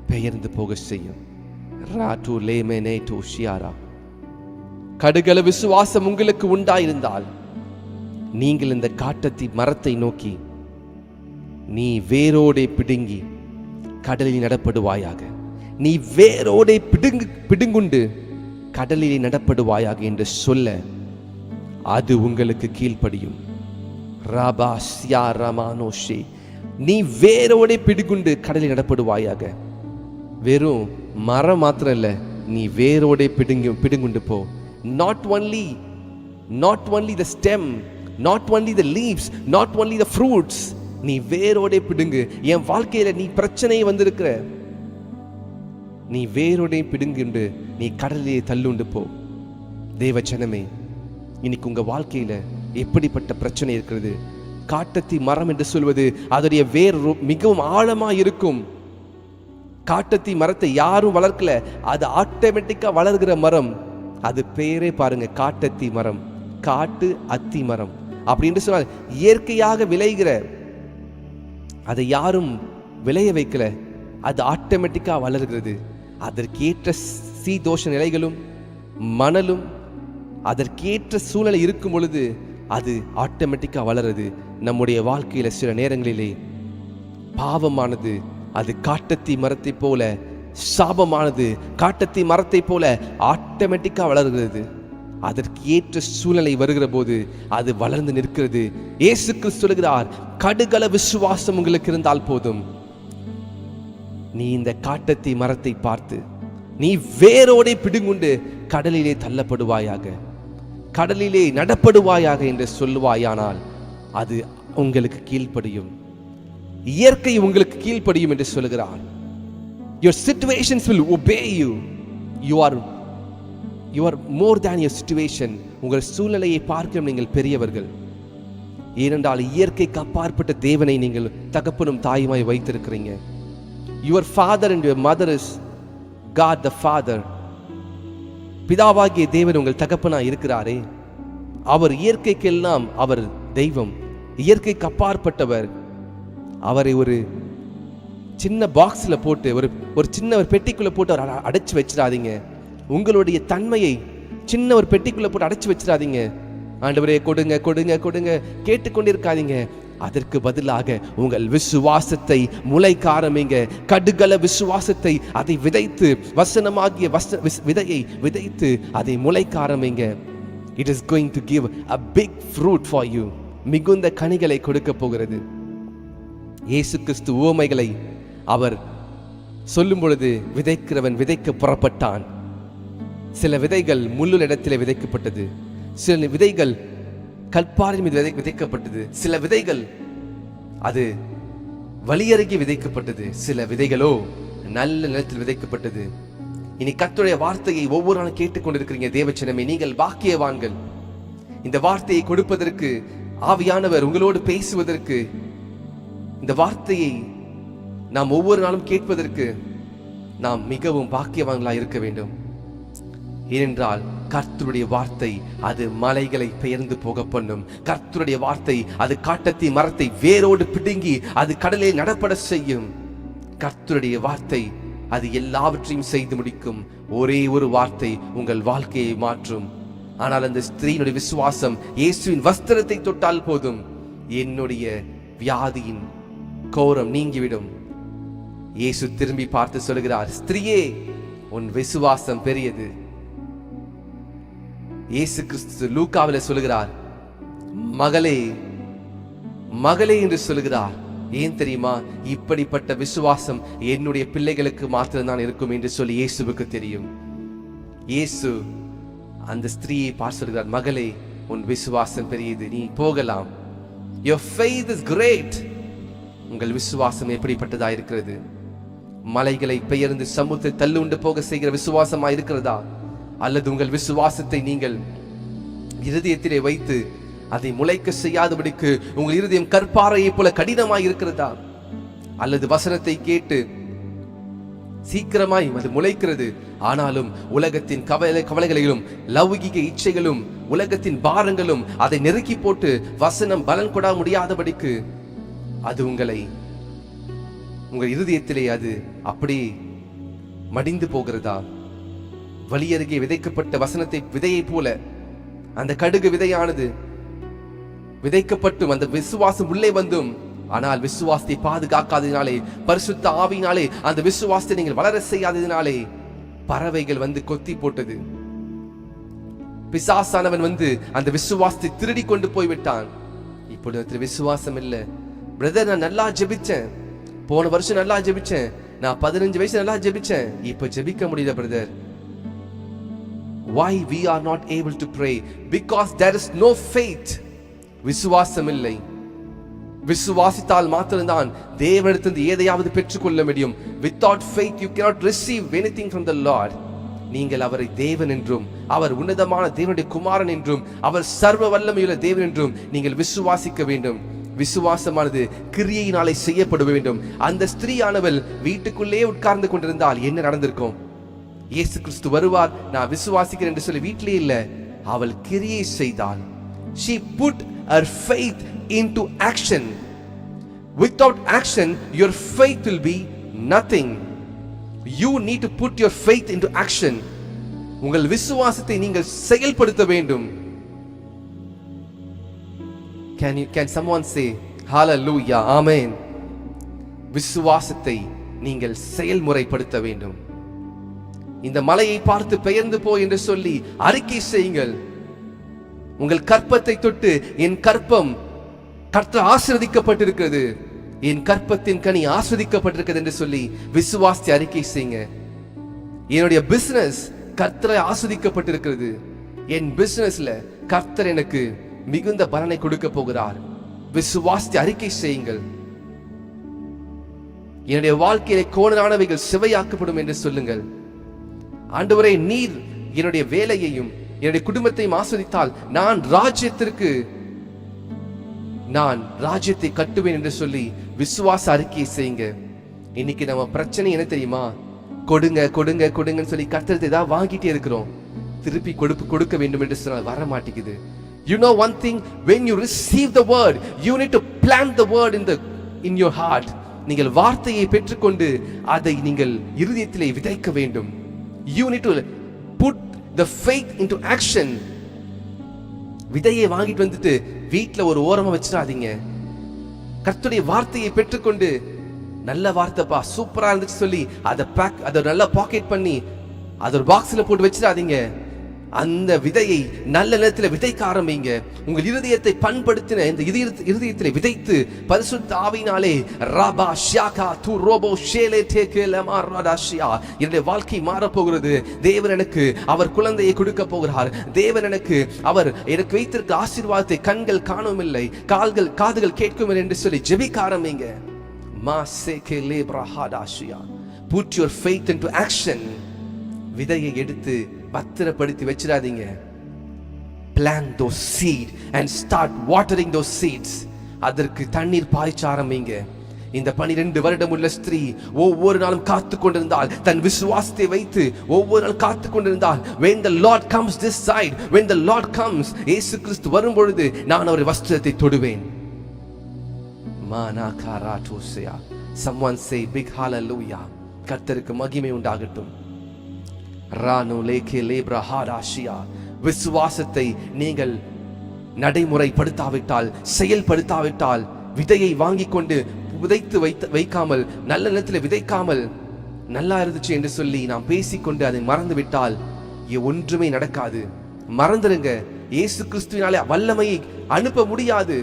பெயர்ந்து போக செய்யும். ராட்டு லேமெனே டோஷியாரா. கடுகள விசுவாசம் உங்களுக்கு உண்டாயிருந்தால் நீங்கள் இந்த காட்டத்தி மரத்தை நோக்கி, நீ வேரோடே பிடுங்கி கடலில் நடப்படுவாயாக, நீ வேரோடே பிடுங்குண்டு கடலில் நடப்படுவாயாக என்று சொல்ல அது உங்களுக்கு கீழ்ப்படியும். ராபா சியா ரமானோஷே. நீ வேரோடே பிடுங்குண்டு கடலில் நடப்படுவாயாக. வெறும் மரம் மாத்திரம் இல்ல, நீ வேரோடே பிடுங்குண்டு போ. Not only the stem, not only the leaves, not only the fruits. நீ வேரோடே பிடுங்கு. என் வாழ்க்கையில நீ பிரச்சனை வந்திருக்கிற, நீ வேரோடே பிடுங்குண்டு நீ கடலிலே தள்ளுண்டு போ. தேவச்சனமே, இன்னைக்கு உங்க வாழ்க்கையில எப்படிப்பட்ட பிரச்சனை இருக்கிறது? காட்டத்தி மரம் என்று சொல்வது அதோடைய வேர் மிகவும் ஆழமா இருக்கும். காட்டத்தி மரத்தை யாரும் வளர்க்கல, அது ஆட்டோமேட்டிக்கா வளர்கிற மரம். அது பேரே பாருங்க, காட்டத்தி மரம், காட்டு அத்தி மரம் அப்படின்னு சொன்னால் இயற்கையாக விளைகிற, அதை யாரும் விளைய வைக்கல, அது ஆட்டோமேட்டிக்கா வளர்கிறது. அதற்கேற்ற சீதோஷ நிலைகளும் மணலும் அதற்கேற்ற சூழ்நிலை இருக்கும் பொழுது அது ஆட்டோமேட்டிக்கா வளருது. நம்முடைய வாழ்க்கையில சில நேரங்களிலே பாவமானது அது காட்டத்தி மரத்தை போல, சாபமானது காட்டத்தி மரத்தை போல ஆட்டோமேட்டிக்கா வளர்கிறது. அதற்கு ஏற்ற சூழ்நிலை வருகிற போது அது வளர்ந்து நிற்கிறது. இயேசு கிறிஸ்து சொல்கிறார், கடுகள விசுவாசம் உங்களுக்கு இருந்தால் போதும். நீ இந்த காட்டத்தி மரத்தை பார்த்து நீ வேரோடே பிடுங்குண்டு கடலிலே தள்ளப்படுவாயாக, கடலிலே நடப்படுவாயாக என்று சொல்லுவாயானால் அது உங்களுக்கு கீழ்ப்படியும். இயற்கை உங்களுக்கு கீழ்ப்படியும் என்று சொல்கிறார். Your situations will obey you. You are more than your situation. உங்கள் சூழ்நிலையை பார்க்க நீங்கள் பெரியவர்கள். ஏனென்றால் இயற்கைக்கு அப்பாற்பட்ட தேவனை நீங்கள் தகப்பனும் தாயுமாய் வைத்திருக்கிறீங்க. Your father and your mother is God the Father. பிதாவாகிய தேவன் உங்கள் தகப்பனா இருக்கிறாரே, அவர் இயற்கைக்கெல்லாம் அவர் தெய்வம், இயற்கைக்கு அப்பாற்பட்டவர். அவரை ஒரு சின்ன பாக்ஸில் போட்டு ஒரு சின்ன ஒரு பெட்டிக்குள்ள போட்டு அவர் அடைச்சு வச்சிடாதீங்க. உங்களுடைய தன்மையை சின்ன ஒரு பெட்டிக்குள்ள போட்டு அடைச்சு வச்சிடாதீங்க. ஆண்டவரே கொடுங்க கொடுங்க கொடுங்க கேட்டுக்கொண்டிருக்காதீங்க. அதற்கு பதிலாக உங்கள் விசுவாசத்தை முளைக்க ஆரம்பிங்க. கடுகள விசுவாசத்தை அதை விதைத்து, வசனமாகிய விதையை விதைத்து அதை முளைக்க ஆரம்பிங்க. It is going to give a big fruit for you. மிகுந்த கனிகளை கொடுக்க போகிறது. இயேசு கிறிஸ்து உவமைகளை அவர் சொல்லும் பொழுது, விதைக்கிறவன் விதைக்க புறப்பட்டான். சில விதைகள் முள்ளுள்ள இடத்திலே விதைக்கப்பட்டது, சில விதைகள் கல்பாரின் மீது விதைக்கப்பட்டது, சில விதைகள் அது வழியருகே விதைக்கப்பட்டது, சில விதைகளோ நல்ல நிலத்தில் விதைக்கப்பட்டது. இனி கர்த்தருடைய வார்த்தையை ஒவ்வொரு நாளும் கேட்டுக்கொண்டிருக்கிறீங்க தேவச்சனமே, நீங்கள் பாக்கியவான்கள். இந்த வார்த்தையை கொடுப்பதற்கு ஆவியானவர் உங்களோடு பேசுவதற்கு, இந்த வார்த்தையை நாம் ஒவ்வொரு நாளும் கேட்பதற்கு நாம் மிகவும் பாக்கியவான்களாக இருக்க வேண்டும். ஏனென்றால் கர்த்தருடைய வார்த்தை அது மலைகளை பெயர்ந்து போக பண்ணும். கர்த்தருடைய வார்த்தை அது காட்டத்தி மரத்தை வேரோடு பிடுங்கி அது கடலில் நடப்பட செய்யும். கர்த்தருடைய வார்த்தை அது எல்லாவற்றையும் செய்து முடிக்கும். ஒரே ஒரு வார்த்தை உங்கள் வாழ்க்கையை மாற்றும். ஆனால் அந்த ஸ்திரீனுடைய விசுவாசம் இயேசுவின் வஸ்திரத்தை தொட்டால் போதும், என்னுடைய வியாதியின் கோரம் நீங்கிவிடும். இயேசு திரும்பி பார்த்து சொல்கிறார், ஸ்திரீயே உன் விசுவாசம் பெரியது. இயேசு கிறிஸ்து லூக்காவில சொல்கிறார், மகளே மகளே என்று சொல்கிறார். ஏன் தெரியுமா? இப்படிப்பட்ட விசுவாசம் என்னுடைய பிள்ளைகளுக்கு மாத்திரம்தான் இருக்கும் என்று சொல்லி இயேசுவுக்கு தெரியும். இயேசு அந்த ஸ்திரீயை பார்த்து சொல்கிறார், மகளே உன் விசுவாசம் பெரியது, நீ போகலாம். Your faith is great. உங்கள் விசுவாசம் எப்படிப்பட்டதா இருக்கிறது? மலைகளை பெயர்ந்து சமுத்திரத்தில் தள்ளுண்டு போக செய்கிற விசுவாசமா இருக்கிறதா? அல்லது உங்கள் விசுவாசத்தை நீங்கள் இருதயத்திலே வைத்து அதை முளைக்க செய்யாதபடிக்கு உங்கள் இருதயம் கற்பாறையை போல கடினமாய் இருக்கிறதா? அல்லது வசனத்தை கேட்டு சீக்கிரமாய் அது முளைக்கிறது. ஆனாலும் உலகத்தின் கவலைகளிலும் லௌகிக இச்சைகளும் உலகத்தின் பாரங்களும் அதை நெருக்கி போட்டு வசனம் பலன் கொட முடியாதபடிக்கு அது உங்கள் இருதயத்திலே அது அப்படி மடிந்து போகிறதா? வழியருகே விதைக்கப்பட்ட வசனத்தை விதையை போல அந்த கடுகு விதையானது விதைக்கப்பட்டும் அந்த விசுவாசம் உள்ளே வந்தும், ஆனால் விசுவாசத்தை பாதுகாக்காததினாலே, பரிசுத்த ஆவியினாலே அந்த விசுவாசத்தை நீங்கள் வளர செய்யாததினாலே பறவைகள் வந்து கொத்தி போட்டது. பிசாசானவன் வந்து அந்த விசுவாசத்தை திருடி கொண்டு போய்விட்டான். இப்பொழுது விசுவாசம் இல்லை. பிரதர், நான் நல்லா ஜெபிச்சேன், போன வருஷம் நல்லா ஜெபிச்சேன், நான் 15 வயசு நல்லா ஜெபிச்சேன், இப்ப ஜெபிக்க முடியல brother. Why we are not able to pray? Because there is no faith. விசுவாசம் இல்லை. விசுவாசித்தால் மாத்திரம்தான் தேவனிடத்திலிருந்து எதையாவது பெற்றுக்கொள்ள முடியும். Without faith you cannot receive anything from the Lord. நீங்கள் அவரை தேவன் என்றும், அவர் உன்னதமான தேவனுடைய குமாரன் என்றும், அவர் சர்வ வல்லமையுள்ள தேவன் என்றும் நீங்கள் விசுவாசிக்க வேண்டும். விசுவாசமானது கிரியையினாலே செய்யப்பட வேண்டும். அந்த ஸ்திரீயானவள் வீட்டுக்குள்ளே உட்கார்ந்து கொண்டிருந்தால் என்ன நடந்திருக்கும்? இயேசு கிறிஸ்து வருவார், நான் விசுவாசிக்கிறேன் என்று சொல்லி வீட்டிலே இல்ல, அவள் கிரியை செய்தாள். She put her faith into action. Without action your faith will be nothing. You need to put your faith into action. உங்கள் விசுவாசத்தை நீங்கள் செயல்படுத்த வேண்டும். Can someone say hallelujah, amen? விசுவாசத்தை நீங்கள் செயல்முறைப்படுத்த வேண்டும். இந்த மலையை பார்த்து பெயர்ந்து போ என்று சொல்லி அறிக்கை செய்யுங்கள். உங்கள் கற்பத்தை தொட்டு என் கற்பம் கர்த்தர் ஆசீர்வதிக்கப்பட்டிருக்கிறது, என் கற்பத்தின் கனி ஆசீர்வதிக்கப்பட்டிருக்கிறது என்று சொல்லி விசுவாசத்தை அறிக்கை செய்யுங்க. என்னுடைய பிசினஸ் கர்த்தரை ஆசீர்வதிக்கப்பட்டிருக்கிறது, என் பிசினஸ்ல கர்த்தர் எனக்கு மிகுந்த பலனை கொடுக்க போகிறார். விசுவாசத்தை அறிக்கை செய்யுங்கள். என்னுடைய வாழ்க்கையிலே கோணலானவைகள் சிவையாக்கப்படும் என்று சொல்லுங்கள். ஆண்டவரே, நீர் என்னுடைய வேலையையும் என்னுடைய குடும்பத்தையும் ஆஸ்வதித்தால் நான் ராஜ்யத்தை கட்டுவேன் என்று சொல்லி விசுவாச அறிக்கையை செய்யுங்க. இன்னைக்கு நம்ம பிரச்சனை என்ன தெரியுமா? கொடுங்க கொடுங்க கொடுங்கன்னு சொல்லி கர்த்தரை தான் வாங்கிட்டே இருக்கிறோம். திருப்பி கொடுக்க வேண்டும் என்று சொன்னால் வர மாட்டேங்குது. You know one thing, when you receive the word, you need to plant the word in your heart. நீங்கள் வார்த்தையை பெற்றுக்கொண்டு அதை நீங்கள் இருதயத்திலே விதைக்க வேண்டும். You need to put the faith into action. விதையை வாங்கிட்டு வந்துட்டு வீட்ல ஒரு ஓரமா வச்சிடாதீங்க. கர்த்தருடைய வார்த்தையை பெற்றுக்கொண்டு, நல்ல வார்த்தைப்பா சூப்பரா இருந்துச்சு சொல்லி அதை நல்லா பாக்கெட் பண்ணி அதை ஒரு பாக்ஸ்ல போட்டு வச்சிடாதீங்க. அந்த விதையை நல்ல நேரத்தில் விதைக்க ஆரம்பிங்க. உங்கள் இருதயத்தை பண்படுத்தின இந்த இருதயத்திலே விதைத்து பரிசுத்த ஆவியினாலே ராபா ஷாகா து ரோபோ ஷேலே டேகேலமா ராடாஷியா, என்னுடைய வாழ்க்கை மாற போகிறது. தேவன் எனக்கு அவர் குழந்தையை கொடுக்க போகிறார். தேவன் எனக்கு அவர் எனக்கு வைத்திருக்க ஆசீர்வாதத்தை கண்கள் காணவில்லை, காதுகள் கேட்கும் என்று சொல்லி ஜெபிக்க ஆரம்பிங்க. மா சேகே லேப்ரா ஹாடாஷியா. Put your faith into action. விதையை எடுத்து பத்திரப்படுத்தி வச்சிடாதீங்க. Plant those seed and start watering those seeds. அதற்கு தண்ணீர் பாய்ச்ச ஆரம்பிங்க. இந்த 12 வருடம் உள்ள ஸ்திரீ ஒவ்வொரு நாளும் காத்து கொண்டிருந்தால், தன் விசுவாசத்தை வைத்து ஒவ்வொரு நாள் காத்து கொண்டிருந்தால், when the Lord comes this side, when the Lord comes, இயேசு கிறிஸ்து வரும் பொழுது நான் அவருடைய வஸ்திரத்தை தொடுவேன். மானாகாராட்டோசியா. Someone say big hallelujah. கர்த்தருக்கு மகிமை உண்டாகட்டும். ரானு லேகே லேப்ரா ஹாடாஷியா. விசுவாசத்தை நீங்கள் நடைமுறைப்படுத்தாவிட்டால், செயல்படுத்தாவிட்டால், விதையை வாங்கி கொண்டு விதைத்து வைக்காமல், நல்ல நேரத்தில் விதைக்காமல், நல்லா இருந்துச்சு என்று சொல்லி நாம் பேசிக்கொண்டு அதை மறந்து விட்டால் ஒன்றுமே நடக்காது. மறந்துடுங்க. இயேசு கிறிஸ்துவினாலே வல்லமையை அனுப்ப முடியாது.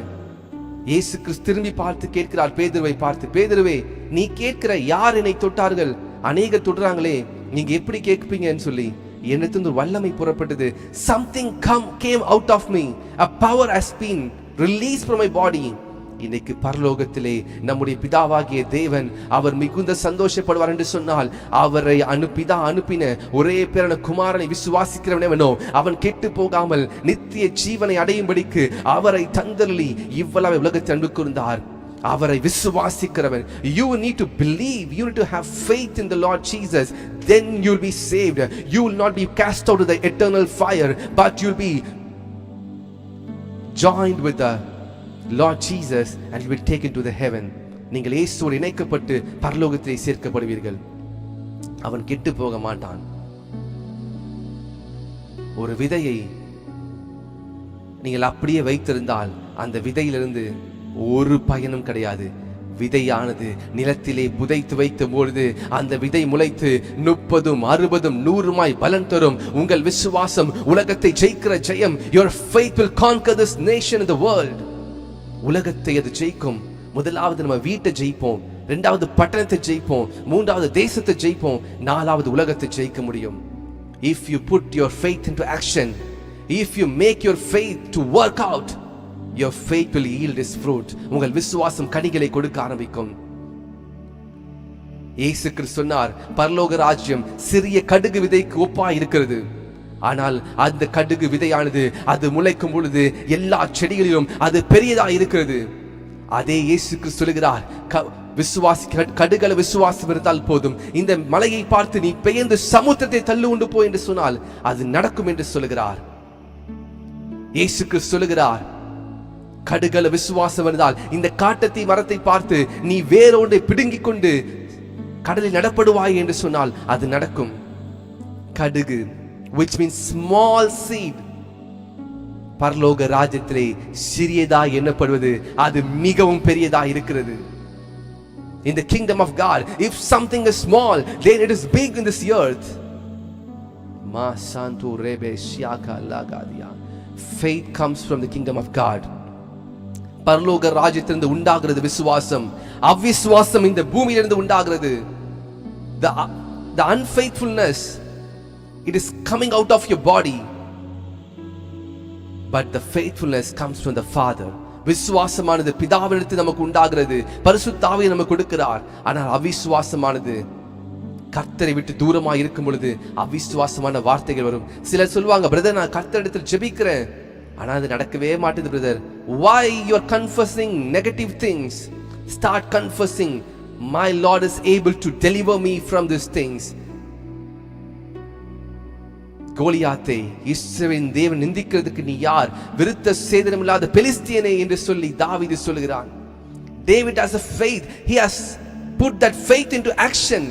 இயேசு கிறிஸ்து திரும்பி பார்த்து கேட்கிறார் பேதுருவை பார்த்து, பேதுருவே, நீ கேட்கிற யார் என்னை தொட்டார்கள்? அநேகர் தொடுறாங்களே, நீங்க எப்படி கேட்பீங்கன்னு சொல்லி என்னிடத்திலிருந்து ஒரு வல்லமை புறப்பட்டது. Something came out of me. A power has been released from my body. இன்னைக்கு பரலோகத்திலே நம்முடைய பிதாவாகிய தேவன் அவர் மிகுந்த சந்தோஷப்படுவார் என்று சொன்னால், அவரை அனுப்பின ஒரே பேரான குமாரனை விசுவாசிக்கிறவனோ அவன் கெட்டு போகாமல் நித்திய ஜீவனை அடையும்படிக்கு அவரை தந்தருளி இவ்வளவு உலகத்தை அன்பு கூர்ந்தார். அவரை விசுவாசிக்கிறவன். You need to believe, you need to have faith in the Lord Jesus, then you'll be saved. You will not be cast out of the eternal fire, but you'll be joined with the Lord Jesus and you will take into the heaven. நீங்கள் இயேசுவோடு இணைக்கப்பட்டு பரலோகத்திலே சேர்க்கப்படுவீர்கள். அவன் கெட்டு போக மாட்டான். ஒரு விதையை நீங்கள் அப்படியே வைத்திருந்தால் அந்த விதையிலிருந்து ஒரு பயனும் கிடையாது. விதையானது நிலத்திலே புதைத்து வைக்கும் பொழுது அந்த விதை முளைத்து 30, 60, 100 பலன் தரும். உங்கள் விசுவாசம் உலகத்தை ஜெயிக்கிற ஜெயம். Your faith will conquer this nation in the world. உலகத்தை அது ஜெயிக்கும். முதலாவது நம்ம வீட்டை ஜெயிப்போம், இரண்டாவது பட்டணத்தை ஜெயிப்போம், மூன்றாவது தேசத்தை ஜெயிப்போம், நாலாவது உலகத்தை ஜெயிக்க முடியும். If you put your faith into action, if you make your faith to work out, your faith will yield its fruit. உங்கள் விசுவாசம் கனிகளை கொடுக்க ஆரம்பிக்கும். இயேசு கிறிஸ்து சொன்னார், பரலோக ராஜ்யம் சிறிய கடுகு விதைக்கு ஒப்பா இருக்கிறது. ஆனால் அந்த கடுகு விதையானது அது முளைக்கும் பொழுது எல்லா செடிகளிலும் அது பெரியதா இருக்கிறது. அதே இயேசு கிறிஸ்து சொல்கிறார், விசுவாசி கடுகள விசுவாசம் இருந்தால் போதும், இந்த மலையை பார்த்து நீ பெயர்ந்து சமுத்திரத்தை தள்ளு கொண்டு போ என்று சொன்னால் அது நடக்கும் என்று சொல்கிறார். இயேசு கிறிஸ்து சொல்கிறார், கடுகள விசுவாசம் இருந்தால் இந்த காட்டத்தை மரத்தை பார்த்து நீ வேரோடு பிடுங்கிக் கொண்டு கடலில் நடப்படுவாய் என்று சொன்னால் அது நடக்கும். கடுகு, which means small seed, பரலோக ராஜ்யத்திலே சிறியதா எண்ணப்படுவது அது மிகவும் பெரியதா இருக்கிறது. In the kingdom of God, if something is small, then it is big in this earth. Ma santo rebe shiaka lagadia. Faith comes from the kingdom of God. பரலோக ராஜ்யத்திலிருந்து உண்டாகிறது விசுவாசம். அவிசுவாசம் இந்த பூமியிலிருந்து உண்டாகிறது. The unfaithfulness, it is coming out of your body, but the faithfulness comes from the Father. விசுவாசமானது பிதாவினிடத்தில் நமக்கு உண்டாகிறது, பரிசுத்த ஆவியை நமக்கு கொடுக்கிறார். ஆனால் அவிசுவாசமானது கர்த்தரை விட்டு தூரமாக இருக்கும் பொழுது அவிசுவாசமான வார்த்தைகள் வரும். சிலர் சொல்லுவாங்க, பிரதர் நான் கர்த்தரிடத்தில் ஜெபிக்கிறேன், ஆனா அது நடக்கவே மாட்டேது. Brother, why you are confessing negative things? Start confessing, my Lord is able to deliver me from these things. கோலியாத்தை இஸ்ரவேலின் தேவன் நிந்திக்கிறதுக்கு நீ யார்? விருத்த சேதனம் இல்லாத பெலிஸ்தியனே என்று சொல்லி தாவீது சொல்கிறான். David has a faith, he has put that faith into action.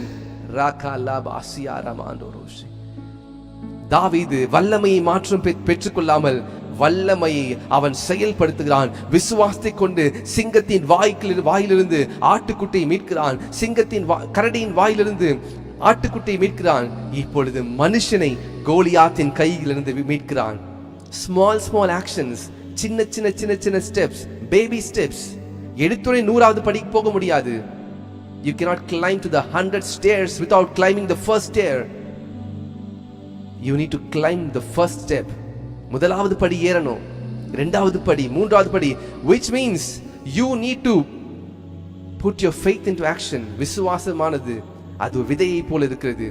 தாவீது வல்லமையை மாற்றம் பெற்றுக்கொள்ளாமல் வல்லமையை அவன் செயல்படுத்துகிறான். விசுவாசத்தை கொண்டு சிங்கத்தின் வாயிலிருந்து ஆட்டுக்குட்டியை மீட்கிறான், சிங்கத்தின் கரடியின் வாயிலிருந்து ஆட்டுக்குட்டியை மீட்கிறான். இப்பொழுது மனுஷனை கோலியாத்தின் கையிலிருந்து மீட்கிறான். ஸ்மால் ஆக்ஷன்ஸ், சின்ன ஸ்டெப்ஸ், பேபி ஸ்டெப்ஸ். எடுத்துரை 100வது படிக்கு போக முடியாது. You cannot climb to the 100 stairs without climbing the first stair. You need to climb the first step. முதலாவது படி ஏறணும், இரண்டாவது படி, மூன்றாவது படி, which means you need to put your faith into action. விசுவாசமானது அது விதையை போல இருக்கிறது,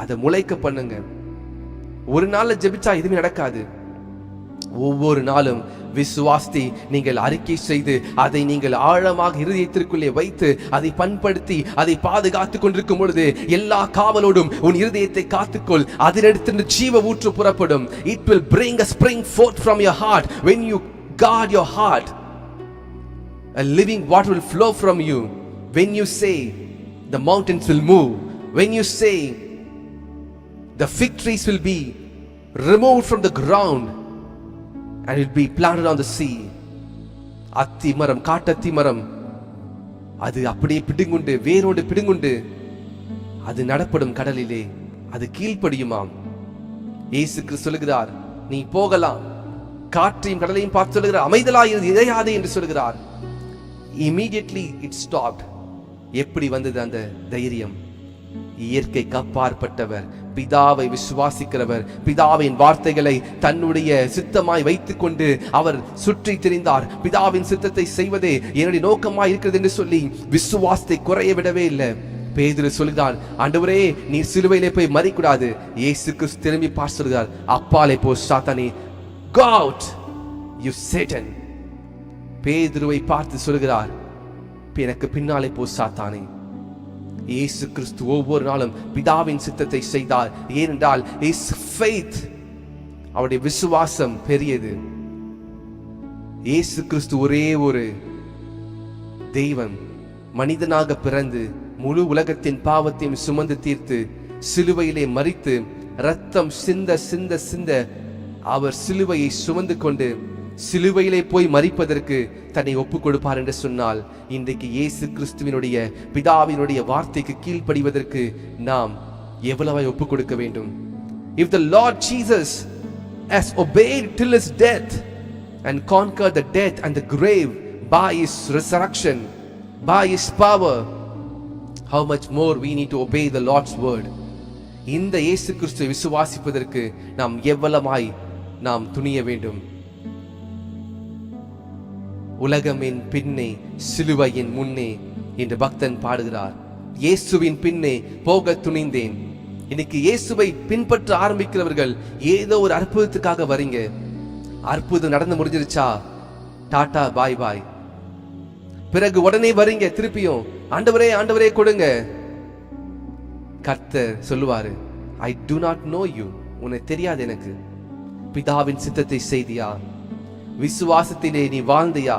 அதை முளைக்க பண்ணுங்க. ஒரு நாள்ல ஜெபிச்சா எதுவுமே நடக்காது. ஒவ்வொரு நாளும் விசுவாசத்தை நீங்கள் அறிக்கை செய்து அதை நீங்கள் ஆழமாக இருதயத்திற்குள்ளே வைத்து அதை பண்படுத்தி அதை பாதுகாத்துக் கொண்டிருக்கும் பொழுது எல்லா காவலோடும் உன் இருதயத்தை காத்துக்கொள். அதிலிருந்து ஜீவ ஊற்று புறப்படும். It will bring a spring forth from your heart. When you guard your heart, a living water will flow from you. When you say, the mountains will move. When you say, the fig trees will be removed from the ground and it will be planted on the sea. அத்தி மரம், காட்டத்தி மரம், அது அப்படியே பிடுங்குண்டு வேரோடு பிடுங்குண்டு அது நடப்படும் கடலிலே. அது கீழ்ப்படியுமாம். இயேசு கிறிஸ்து சொல்லுகிறார், நீ போகலாம். காற்றையும் கடலையும் பார்த்து சொல்லுகிறார், அமைதலாயிரு, இறையாதே என்று சொல்லுகிறார். Immediately it stopped. எப்படி வந்தது அந்த தைரியம்? இயற்கைக்கு அப்பாற்பட்டவர், பிதாவை விசுவாசிக்கிறவர், பிதாவின் வார்த்தைகளை தன்னுடைய சித்தமாய் வைத்துக் கொண்டு அவர் சுற்றி திரிந்தார். பிதாவின் சித்தத்தை செய்வதே என்னுடைய நோக்கமாய் இருக்கிறது என்று சொல்லி விசுவாசத்தை குறைய விடவே இல்லை. பேதுரு சொல்கிறான், ஆண்டவரே நீ சிலுவையிலே போய் மரிக்கூடாது. இயேசு கிறிஸ்து திரும்பி பார்த்து சொல்கிறார், அப்பாலே போ சாத்தானே, go out you Satan. பேதுருவை பார்த்து சொல்கிறார், எனக்கு பின்னாலே போ சாத்தானே. இயேசு கிறிஸ்து ஒவ்வொரு நாளும் பிதாவின் சித்தத்தை செய்தார். ஏனென்றால் his faith, அவருடைய விசுவாசம் பெரியது. இயேசு கிறிஸ்து ஒரே ஒரு தெய்வம், மனிதனாக பிறந்து முழு உலகத்தின் பாவத்தையும் சுமந்து தீர்த்து சிலுவையிலே மரித்து ரத்தம் சிந்த சிந்த சிந்த அவர் சிலுவையை சுமந்து கொண்டு சிலுவையிலே போய் மரிப்பதற்கு தன்னை ஒப்பு கொடுப்பார் என்று சொன்னால், இன்றைக்கு இயேசு கிறிஸ்துவினுடைய பிதாவினுடைய வார்த்தைக்கு கீழ்ப்படிவதற்கு நாம் எவ்வளவாய் ஒப்பு கொடுக்க வேண்டும்? If the Lord Jesus has obeyed till his death and conquered the death and the grave by his resurrection, by his power, how much more we need to obey the Lord's word. இந்த இயேசு கிறிஸ்துவை விசுவாசிப்பதற்கு நாம் எவ்வளவாய் நாம் துணிய வேண்டும்? உலகமின் பின்னே சிலுவையின் முன்னே என்று பக்தன் பாடுகிறார். இயேசுவின் பின்னே போக துணிந்தேன். இன்னைக்கு இயேசுவை பின்பற்ற ஆரம்பிக்கிறவர்கள் ஏதோ ஒரு அற்புதத்துக்காக வரீங்க. அற்புதம் நடந்து முடிஞ்சிருச்சா, டாடா பாய் பாய். பிறகு உடனே வரீங்க திருப்பியும், ஆண்டவரே ஆண்டவரே கொடுங்க. கர்த்தர் சொல்லுவாரு, I do not know you, உன்னை தெரியாது எனக்கு. பிதாவின் சித்தத்தை செய்தியா? விசுவாசத்திலே நீ வாழ்ந்தியா?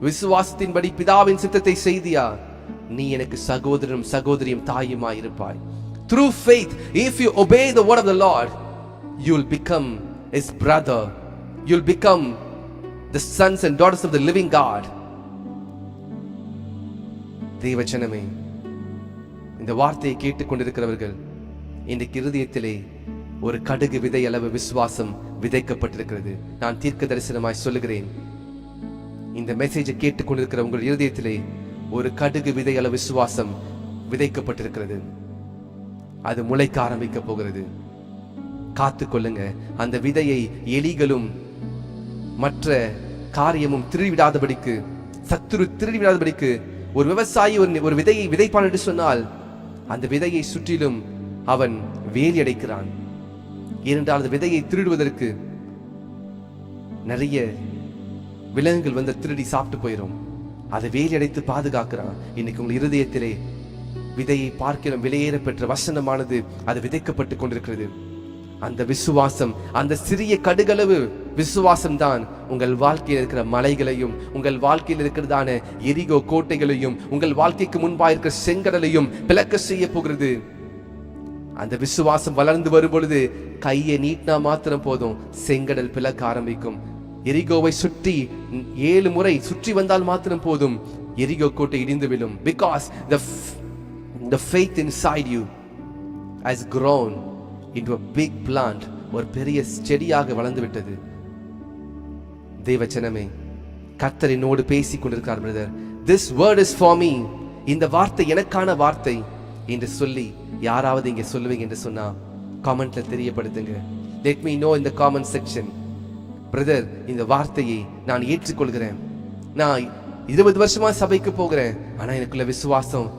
விசுவாசத்தின்படி பிதாவின் சித்தத்தை செய்தியா? நீ எனக்கு சகோதரனும் சகோதரியும் தாயுமாய் இருப்பாய். Through faith, if you obey the word of the Lord, you will become his brother. You will become the sons and daughters of the living God. தேவஜனமே, இந்த வார்த்தையை கேட்டுக்கொண்டிருக்கிறவர்கள் இன்றைக்கு இருதயத்திலே ஒரு கடுகு விதை அளவு விசுவாசம் விதைக்கப்பட்டிருக்கிறது. நான் தீர்க்க தரிசனமாய் சொல்லுகிறேன், இந்த மெசேஜை கேட்டுக்கொண்டிருக்கிற உங்கள் இருதயத்திலே ஒரு கடுகு விதை அளவு விசுவாசம் விதைக்கப்பட்டிருக்கிறது. அது முளைக்க ஆரம்பிக்க போகிறது. காத்துக்கொள்ளுங்க. அந்த விதையை எலிகளும் மற்ற காரியமும் திருடிவிடாதபடிக்கு, சத்துரு திருடிவிடாதபடிக்கு, ஒரு விவசாயி ஒரு விதையை விதைப்பான் என்று சொன்னால் அந்த விதையை சுற்றிலும் அவன் வேலி அடைக்கிறான். ஏனென்றால் அந்த விதையை திருடுவதற்கு நிறைய விலங்குகள் வந்து திருடி சாப்பிட்டு போயிடும். அதை வேலி அடைத்து பாதுகாக்கிறான். இன்னைக்கு உங்கள் இருதயத்திலே விதையை பார்க்கிற விலையேற பெற்ற வசனமானது அது விதைக்கப்பட்டு கொண்டிருக்கிறது. அந்த விசுவாசம், அந்த சிறிய கடுகளவு விசுவாசம் தான் உங்கள் வாழ்க்கையில் இருக்கிற மலைகளையும், உங்கள் வாழ்க்கையில் இருக்கிறதான எரிகோ கோட்டைகளையும், உங்கள் வாழ்க்கைக்கு முன்பாக இருக்கிற செங்கடலையும் பிளக்க செய்ய போகிறது. அந்த விசுவாசம் வளர்ந்து வரும் பொழுது கையை நீட்டினா மாத்திரம் போதும், செங்கடல் பிளக்க ஆரம்பிக்கும். எரிகோவை சுற்றி 7 முறை சுற்றி வந்தால் மாத்திரம் போதும், எரிகோ கோட்டை இடிந்து விடும். Because the faith inside you has grown into a big plant. ஒரு பெரிய செடியாக வளர்ந்து விட்டது. தேவச்சனமே, கர்த்தர் என்னோடு பேசிக் கொண்டிருக்கார். Brother, this word is for me. இந்த வார்த்தை எனக்கான வார்த்தை என்று சொல்லி யாராவது இங்கே சொல்லுவீங்க என்று சொன்னா காமெண்ட்ல தெரியப்படுத்துங்க. let me know in the comment section. Brother, இந்த வார்த்தையை நான் ஏற்றுக்கொள்கிறேன். நான் 20 வருஷமா சபைக்கு போகிறேன், ஆனா எனக்குள்ள விசுவாசம்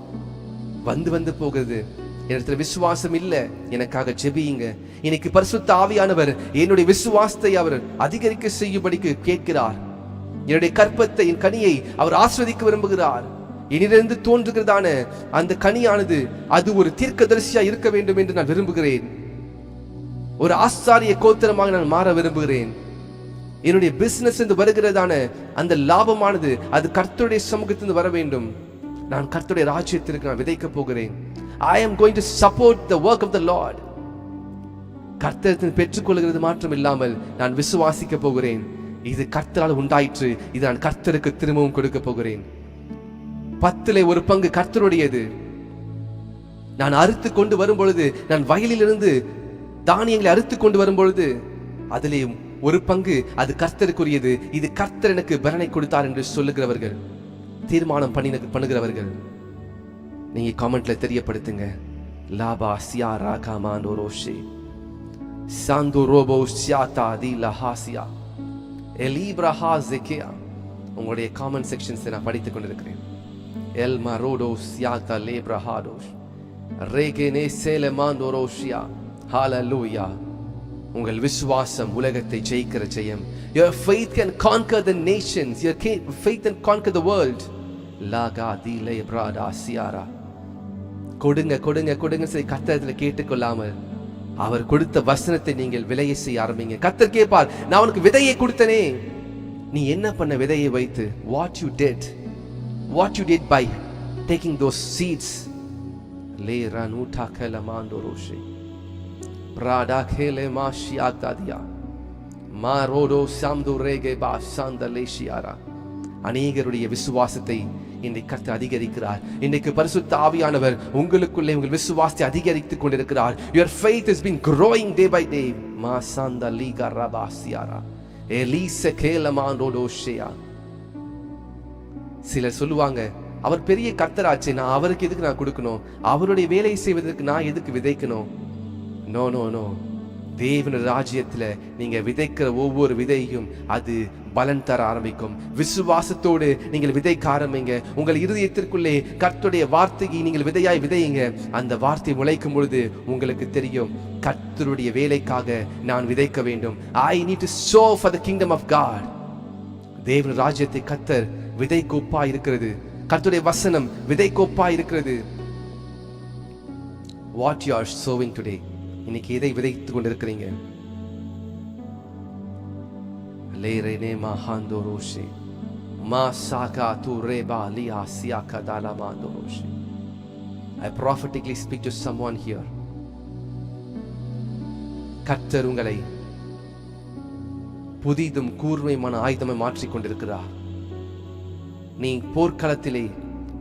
வந்து போகிறது. என்னிடத்துல விசுவாசம் இல்ல, எனக்காக ஜெபியுங்க. இன்னைக்கு பரிசுத்த ஆவியானவர் என்னுடைய விசுவாசத்தை அவர் அதிகரிக்க செய்யும்படிக்கு கேட்கிறார். என்னுடைய கற்பத்தை, என் கனியை அவர் ஆஸ்வதிக்க விரும்புகிறார். என்னிலிருந்து தோன்றுகிறதான அந்த கனியானது அது ஒரு தீர்க்கதரிசியா இருக்க வேண்டும் என்று நான் விரும்புகிறேன். ஒரு ஆசாரிய கோத்திரமாக நான் மாற விரும்புகிறேன். என்னுடைய பிசினஸ் இருந்து வருகிறதான அந்த லாபமானது அது கர்த்தருடைய சமூகத்திலிருந்து வர வேண்டும். நான் கர்த்தருடைய ராஜ்யத்திற்கு நான் விதைக்க போகிறேன். I am going to support the work of the Lord. கர்த்தரிடம் பெற்றுக்கொள்கிறது மாற்றம் இல்லாமல் நான் விசுவாசிக்க போகிறேன். இது கர்த்தரால் உண்டாயிற்று, இது நான் கர்த்தருக்கு திரும்பவும் கொடுக்க போகிறேன். 10 ஒரு பங்கு கர்த்தருடையது. நான் அறுத்து கொண்டு வரும் பொழுது, நான் வயலிலிருந்து தானியங்களை அறுத்து கொண்டு வரும் பொழுது அதிலே ஒரு பங்கு அது கர்த்தருக்குரியது. இது கர்த்தர் எனக்கு பலனை கொடுத்தார் என்று சொல்லுகிறவர்கள், தீர்மானம் பண்ணுகிறவர்கள், நீங்க காமெண்ட்ல தெரியப்படுத்துங்க. லாபா சியா ராகாமாண்டோ ரோஷே சாந்தோ ரோபோ சியாதா தி லஹாசியா எலிப்ரஹா ஜெகியா. உங்களுடைய காமெண்ட் செக்ஷன்ஸ் நான் படித்துக் கொண்டிருக்கிறேன். எல் மாரோடோ சியாதா லேப்ரஹாடோஷ் ரேகேனே சேலமாண்டோ ரோஷியா. ஹalleluya. உங்கள் விசுவாசம் உலகத்தை ஜெயிக்கிற ஜெயம். Your faith can conquer the nations. Your faith can conquer the world. லாகா தீலே பிராடா சியாரா. கொடுங்க கொடுங்க கொடுங்க சரி கர்த்தரிடத்தில் கேட்டுக்கொள்ளாமல் அவர் கொடுத்த வசனத்தை நீங்கள் விலையை செய்ய ஆரம்பிங்க. கர்த்தர் கேட்பார், நான் உனக்கு விதையை கொடுத்தனே, நீ என்ன பண்ண விதையை வைத்து? What you did by taking those seeds. Le ranuta kelamando roshi brada kele mashi agdadia marodo samdu rege ba sandaleshiara. அநேகருடைய விசுவாசத்தை இன்றைக்கு கர்த்தர் அதிகரிக்கிறார். இன்றைக்கு பரிசுத்த ஆவியானவர் உங்களுக்குள்ளே உங்கள் விசுவாசத்தை அதிகரித்துக் கொண்டிருக்கிறார். Your faith has been growing day by day. Ma sandaliga rabasiara elise kelamando shea. சிலர் சொல்லுவாங்க, அவர் பெரிய கர்த்தராச்சு, நான் அவருக்கு எதுக்கு நான் கொடுக்கணும்? அவருடைய வேலை செய்வதற்கு நான் எதுக்கு விதைக்கணும்? No no no. தேவன் ராஜ்யத்துல நீங்க விதைக்கிற ஒவ்வொரு விதையும் அது பலன் தர ஆரம்பிக்கும். விசுவாசத்தோடு நீங்கள் விதைக்க ஆரம்பிங்க. உங்கள் இருதயத்திற்குள்ளே கர்த்தருடைய வார்த்தையை நீங்கள் விதையாய் விதையுங்க. அந்த வார்த்தை முளைக்கும் பொழுது உங்களுக்கு தெரியும், கர்த்தருடைய வேலைக்காக நான் விதைக்க வேண்டும். I need to sow for the kingdom of God. தேவன் ராஜ்யத்தை கர்த்தர் விதை கோப்பா இருக்கிறது. கர்த்தருடைய வசனம் விதை கோப்பா இருக்கிறது. What you are sowing today? இன்னைக்கு எதை விதைத்துக் கொண்டிருக்கிறீங்க? லேரேனே மஹாந்தோரோஷே மாசாகா துரேபா லியாசியாகா தாலமாந்தோரோஷே. I prophetically speak to someone here. கர்த்தர் உங்களை புதிதும் கூர்மையான ஆயுதமாய் மாற்றிக் கொண்டிருக்கிறார். நீ போர்க்களத்திலே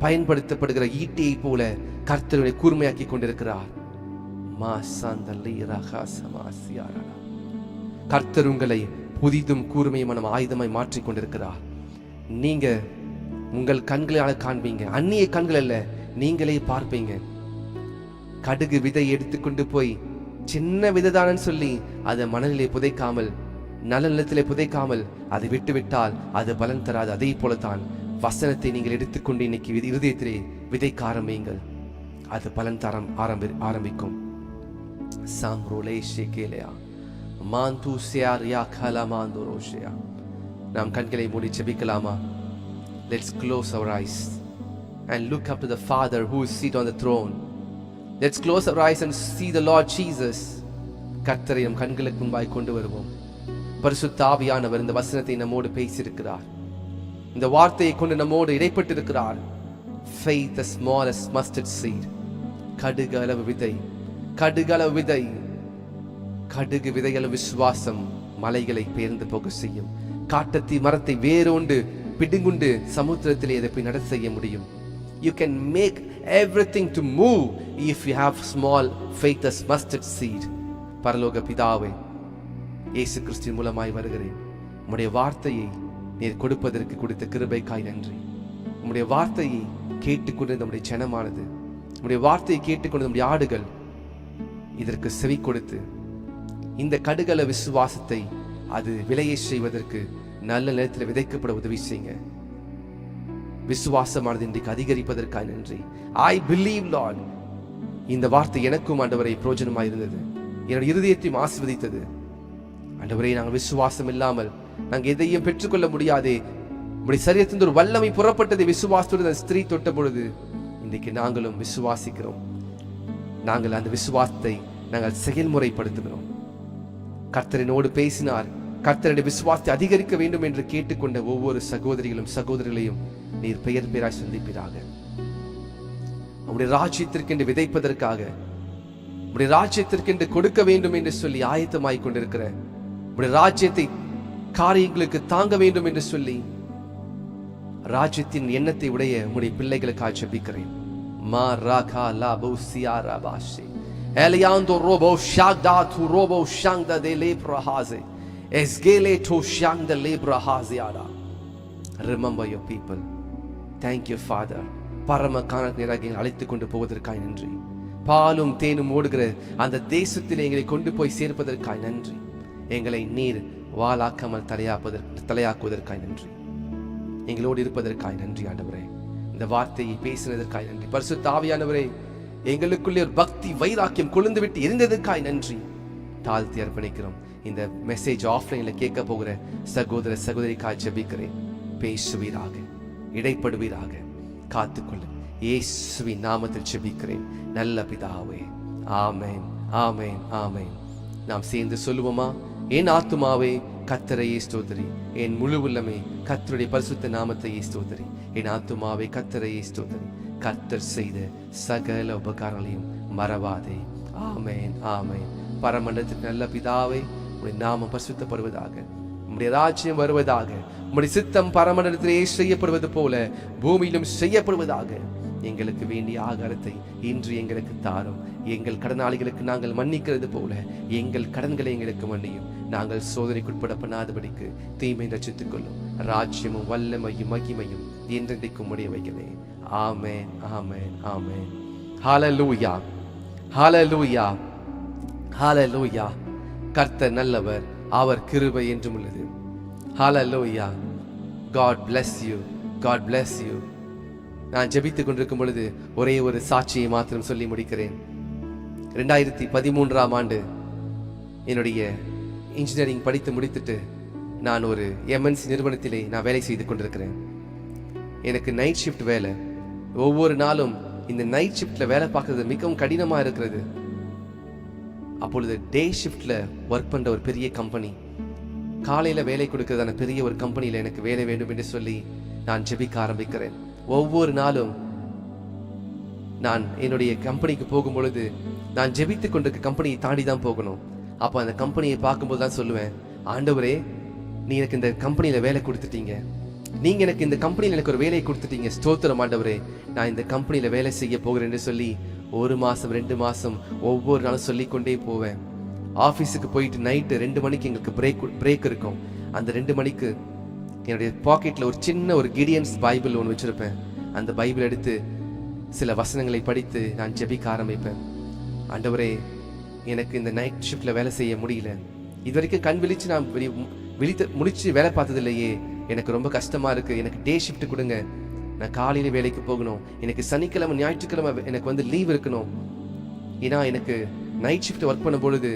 பயன்படுத்தப்படுகிற ஈட்டியை போல கர்த்தரை கூர்மையாக்கி கொண்டிருக்கிறார். கர்த்தர் உங்களை புதிதும் கூர்மையான ஆயுதமாய் மாற்றிக் கொண்டிருக்கிறார். நீங்க உங்கள் கண்களால் காண்பீங்க, அந்நிய கண்கள் அல்ல, நீங்களே பார்ப்பீங்க. கடுகு விதை எடுத்துக்கொண்டு போய் சின்ன விதைதானு சொல்லி அதை மணலிலே புதைக்காமல், நல்ல நிலத்திலே புதைக்காமல் அதை விட்டுவிட்டால் அது பலன் தராது. அதே போலத்தான் வசனத்தை நீங்கள் எடுத்துக்கொண்டு இன்னைக்கு இருதயத்திலே விதைக்க ஆரம்பியுங்கள், அது பலன் தர ஆரம்பிக்கும். நாம் கண்களை மூடி ஜெபிக்கலாமா? Let's close our eyes and look up to the Father who is seated on the throne. Let's close our eyes and see the Lord Jesus. கர்த்தரை நம் கண்களுக்கு முன்பாய் கொண்டு வருவோம். பரிசுத்த ஆவியானவர் இந்த வசனத்தை நம்மோடு பேசியிருக்கிறார். இந்த வார்த்தையை கொண்டு நம்மோடு இடைப்பட்டிருக்கிறார். Faith as small as mustard seed. கடுகு அளவு விதை, கடுகு அளவு விதை, கடுகு விதைகளவு விசுவாசம் மலைகளை பெயர்ந்து போக செய்யும். காட்டத்தி மரத்தை வேரோண்டு பிடுங்குண்டு சமுத்திரத்திலே அதை போய் நடத்த செய்ய முடியும். You can make everything to move if you have small faith as mustard seed. பரலோக பிதாவே, இயேசு கிறிஸ்துவின் மூலமாய் வருகிறேன். உம்முடைய வார்த்தையை நீர் கொடுப்பதற்கு கொடுத்த கிருபைக்காய் நன்றி. உம்முடைய வார்த்தையை கேட்டுக்கொண்டு நம்முடைய ஜனமானது, உம்முடைய வார்த்தையை கேட்டுக்கொண்டு நம்முடைய ஆடுகள் இதற்கு செவி கொடுத்து இந்த கடுகள விசுவாசத்தை அது விலையை செய்வதற்கு நல்ல நேரத்தில் விதைக்கப்பட உதவி செய்யுங்க. விசுவாசமானது இன்றைக்கு அதிகரிப்பதற்காக நன்றி. I believe Lord. இந்த வார்த்தை எனக்கும் ஆண்டவரை பிரயோஜனமாக இருந்தது, என்னுடைய இருதயத்தையும் ஆசீர்வதித்தது. ஆண்டவரே, நாங்கள் விசுவாசம் இல்லாமல் நாங்கள் எதையும் பெற்றுக்கொள்ள முடியாதே. உம்முடைய சரீரத்திலிருந்து ஒரு வல்லமை புறப்பட்டதை விசுவாசத்தோடு ஸ்திரீ தொட்ட பொழுது இன்றைக்கு நாங்களும் விசுவாசிக்கிறோம். நாங்கள் அந்த விசுவாசத்தை நாங்கள் செயல்முறைப்படுத்துகிறோம். கர்த்தரினோடு பேசினார். கர்த்தருடைய விசுவாசத்தை அதிகரிக்க வேண்டும் என்று கேட்டுக்கொண்ட ஒவ்வொரு சகோதரிகளும் சகோதரிகளையும் நீர் பெயர் பெயராய் சந்திப்பீராக. உம்முடைய ராஜ்யத்திற்கென்று விதைப்பதற்காக, உம்முடைய ராஜ்யத்திற்கென்று கொடுக்க வேண்டும் என்று சொல்லி ஆயத்தமாய் கொண்டிருக்கிற, உம்முடைய ராஜ்யத்தை காரியங்களுக்கு தாங்க வேண்டும் என்று சொல்லி ராஜ்யத்தின் எண்ணத்தை உடைய உம்முடைய பிள்ளைகளுக்காக ஜெபிக்கிறேன். மா ராகா லாபோ சியாரா பாஷே எலியாந்தோ ரோபோ ஷாக்டா து ரோபோ ஷாங்தா தே லேப்ரஹாஸே எஸ்கேலே டோ ஷாங்தா லேப்ரஹாஸியாடா. Remember your people. Thank you Father. பரம காணானியராக அழைத்துக் கொண்டு போவதற்காய் நன்றி. பாலும் தேனும் ஓடுகிற அந்த தேசத்தில் எங்களை கொண்டு போய் சேர்ப்பதற்காய் நன்றி. எங்களை நீர் வாளாக்காமல் தலையாக்குவதற்காய் நன்றி. எங்களோடு இருப்பதற்காய் நன்றி ஆண்டவரே. இந்த வார்த்தையை பேசினதற்காய் நன்றி. பரிசுத்த ஆவியானவரே, எங்களுக்குள்ளே ஒரு பக்தி வைராக்கியம் கொழுந்து விட்டு எரிந்ததற்காய் நன்றி. தாழ்த்தி அர்ப்பணிக்கிறோம். இந்த மெசேஜ் ஆஃப்லைன்ல கேட்க போகிற சகோதர சகோதரிக்காய் ஜெபிக்கிறேன். பேசுவீராக, இடைப்படுவீராக. காத்துக்கொள்ளும். இயேசுவின் நாமத்தில் ஜெபிக்கிறேன் நல்ல பிதாவே. ஆமென், ஆமென், ஆமென். நாம் சேர்ந்து சொல்லுவோமா? என் ஆத்துமாவே கர்த்தரையே ஸ்தோத்திரி, என் முழு உள்ளமே கர்த்தருடைய பரிசுத்த நாமத்தையே ஸ்தோத்திரி. என் ஆத்துமாவே கர்த்தரையே ஸ்தோத்திரி, கர்த்தர் செய்த சகல உபகாரங்களையும் மறவாதே. ஆமென், ஆமென். பரமண்டலத்தின் நல்ல பிதாவே, உம்முடைய நாமம் பரிசுத்தப்படுவதாக, உம்முடைய ராஜ்யம் வருவதாக, உம்முடைய சித்தம் பரமண்டலத்திலே செய்யப்படுவது போல பூமியிலும் செய்யப்படுவதாக. எங்களுக்கு வேண்டிய ஆகாரத்தை இன்று எங்களுக்கு தாரும். எங்கள் கடனாளிகளுக்கு நாங்கள் மன்னிக்கிறது போல எங்கள் கடன்களை எங்களுக்கு மன்னியும். நாங்கள் சோதனைக்குட்பட பண்ணாதபடிக்கு தீமை ரட்சித்துக் கொள்ளும். ராஜ்யமும் வல்லமையும் மகிமையும் என்றென்றைக்கும் உடையவைகளே. ஆமென், ஆமென், ஆமென். ஹல்லேலூயா, ஹல்லேலூயா, ஹல்லேலூயா. கர்த்தர் நல்லவர், அவர் கிருபை என்றும் உள்ளது. ஹல்லேலூயா. God bless you, God bless you. நான் ஜெபித்துக் கொண்டிருக்கும் பொழுது ஒரே ஒரு சாட்சியை மாத்திரம் சொல்லி முடிக்கிறேன். 2013ஆம் ஆண்டு என்னுடைய இன்ஜினியரிங் படித்து முடித்துட்டு நான் ஒரு MNC நிறுவனத்திலே நான் வேலை செய்து கொண்டிருக்கிறேன். எனக்கு நைட் ஷிஃப்ட் வேலை. ஒவ்வொரு நாளும் இந்த நைட் ஷிஃப்ட்ல வேலை பார்க்கறது மிகவும் கடினமா இருக்கிறது. அப்பொழுது டே ஷிஃப்ட்ல ஒர்க் பண்ற ஒரு பெரிய கம்பெனி, காலையில வேலை கொடுக்கறதான பெரிய ஒரு கம்பெனியில எனக்கு வேலை வேண்டும் என்று சொல்லி நான் ஜெபிக்க ஆரம்பிக்கிறேன். ஒவ்வொரு நாளும் நான் என்னுடைய கம்பெனிக்கு போகும் பொழுது நான் ஜெபித்துக் கொண்டிருக்க கம்பெனியை தாண்டி தான் போகணும். அப்போ அந்த கம்பெனியை பார்க்கும்போது தான் சொல்லுவேன், ஆண்டவரே, நீ எனக்கு இந்த கம்பெனியில் வேலை கொடுத்துட்டீங்க, நீங்கள் எனக்கு இந்த கம்பெனியில் எனக்கு ஒரு வேலையை கொடுத்துட்டீங்க, ஸ்தோத்திரம் ஆண்டவரே, நான் இந்த கம்பெனியில் வேலை செய்ய போகிறேன் என்று சொல்லி 1 மாதம் 2 மாதம் ஒவ்வொரு நாளும் சொல்லிக்கொண்டே போவேன். ஆஃபீஸுக்கு போயிட்டு நைட்டு 2 மணிக்கு எங்களுக்கு பிரேக் இருக்கும். அந்த 2 மணிக்கு என்னுடைய பாக்கெட்டில் ஒரு சின்ன ஒரு கிடியன்ஸ் பைபிள் ஒன்று வச்சுருப்பேன். அந்த பைபிள் எடுத்து சில வசனங்களை படித்து நான் ஜெபிக்க ஆரம்பிப்பேன். ஆண்டவரே, எனக்கு இந்த நைட் ஷிஃப்டில் வேலை செய்ய முடியல, இது வரைக்கும் கண் விழிச்சு நான் முடிச்சு வேலை பார்த்ததில்லையே, எனக்கு ரொம்ப கஷ்டமாக இருக்குது, எனக்கு டே ஷிஃப்ட் கொடுங்க, நான் காலையில் வேலைக்கு போகணும், எனக்கு சனிக்கிழமை ஞாயிற்றுக்கிழமை எனக்கு வந்து லீவ் இருக்கணும். ஏன்னா எனக்கு நைட் ஷிஃப்ட் ஒர்க் பண்ணும் பொழுது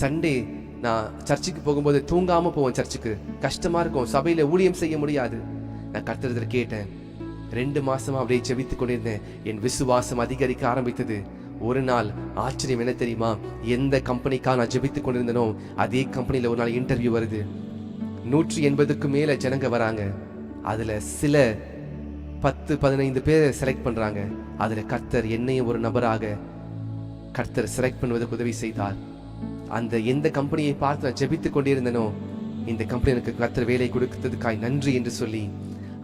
சண்டே நான் சர்ச்சுக்கு போகும்போது தூங்காமல் போவேன். சர்ச்சுக்கு கஷ்டமாக இருக்கும், சபையில் ஊழியம் செய்ய முடியாது. நான் கர்த்தரிடத்தில் கேட்டேன். 2 மாசமா அப்படியே ஜெபித்துக் கொண்டிருந்தேன். என் விசுவாசம் அதிகரிக்க ஆரம்பித்தது. ஒரு நாள் ஆச்சரியம் என்ன தெரியுமா? எந்த கம்பெனிக்காக நான் ஜெபித்துக் கொண்டிருந்தனோ அதே கம்பெனியில் ஒரு நாள் இன்டர்வியூ வருது. 180க்கும் மேல ஜனங்க வராங்க. அதுல சில 10-15 பேரை செலக்ட் பண்றாங்க. அதுல கர்த்தர் என்னையும் ஒரு நபராக கர்த்தர் செலக்ட் பண்ணுவதற்கு உதவி செய்தார். அந்த எந்த கம்பெனியை பார்த்து நான் ஜெபித்துக் கொண்டிருந்தனோ, இந்த கம்பெனி எனக்கு கர்த்தர் வேலை கொடுத்ததுக்காய் நன்றி என்று சொல்லி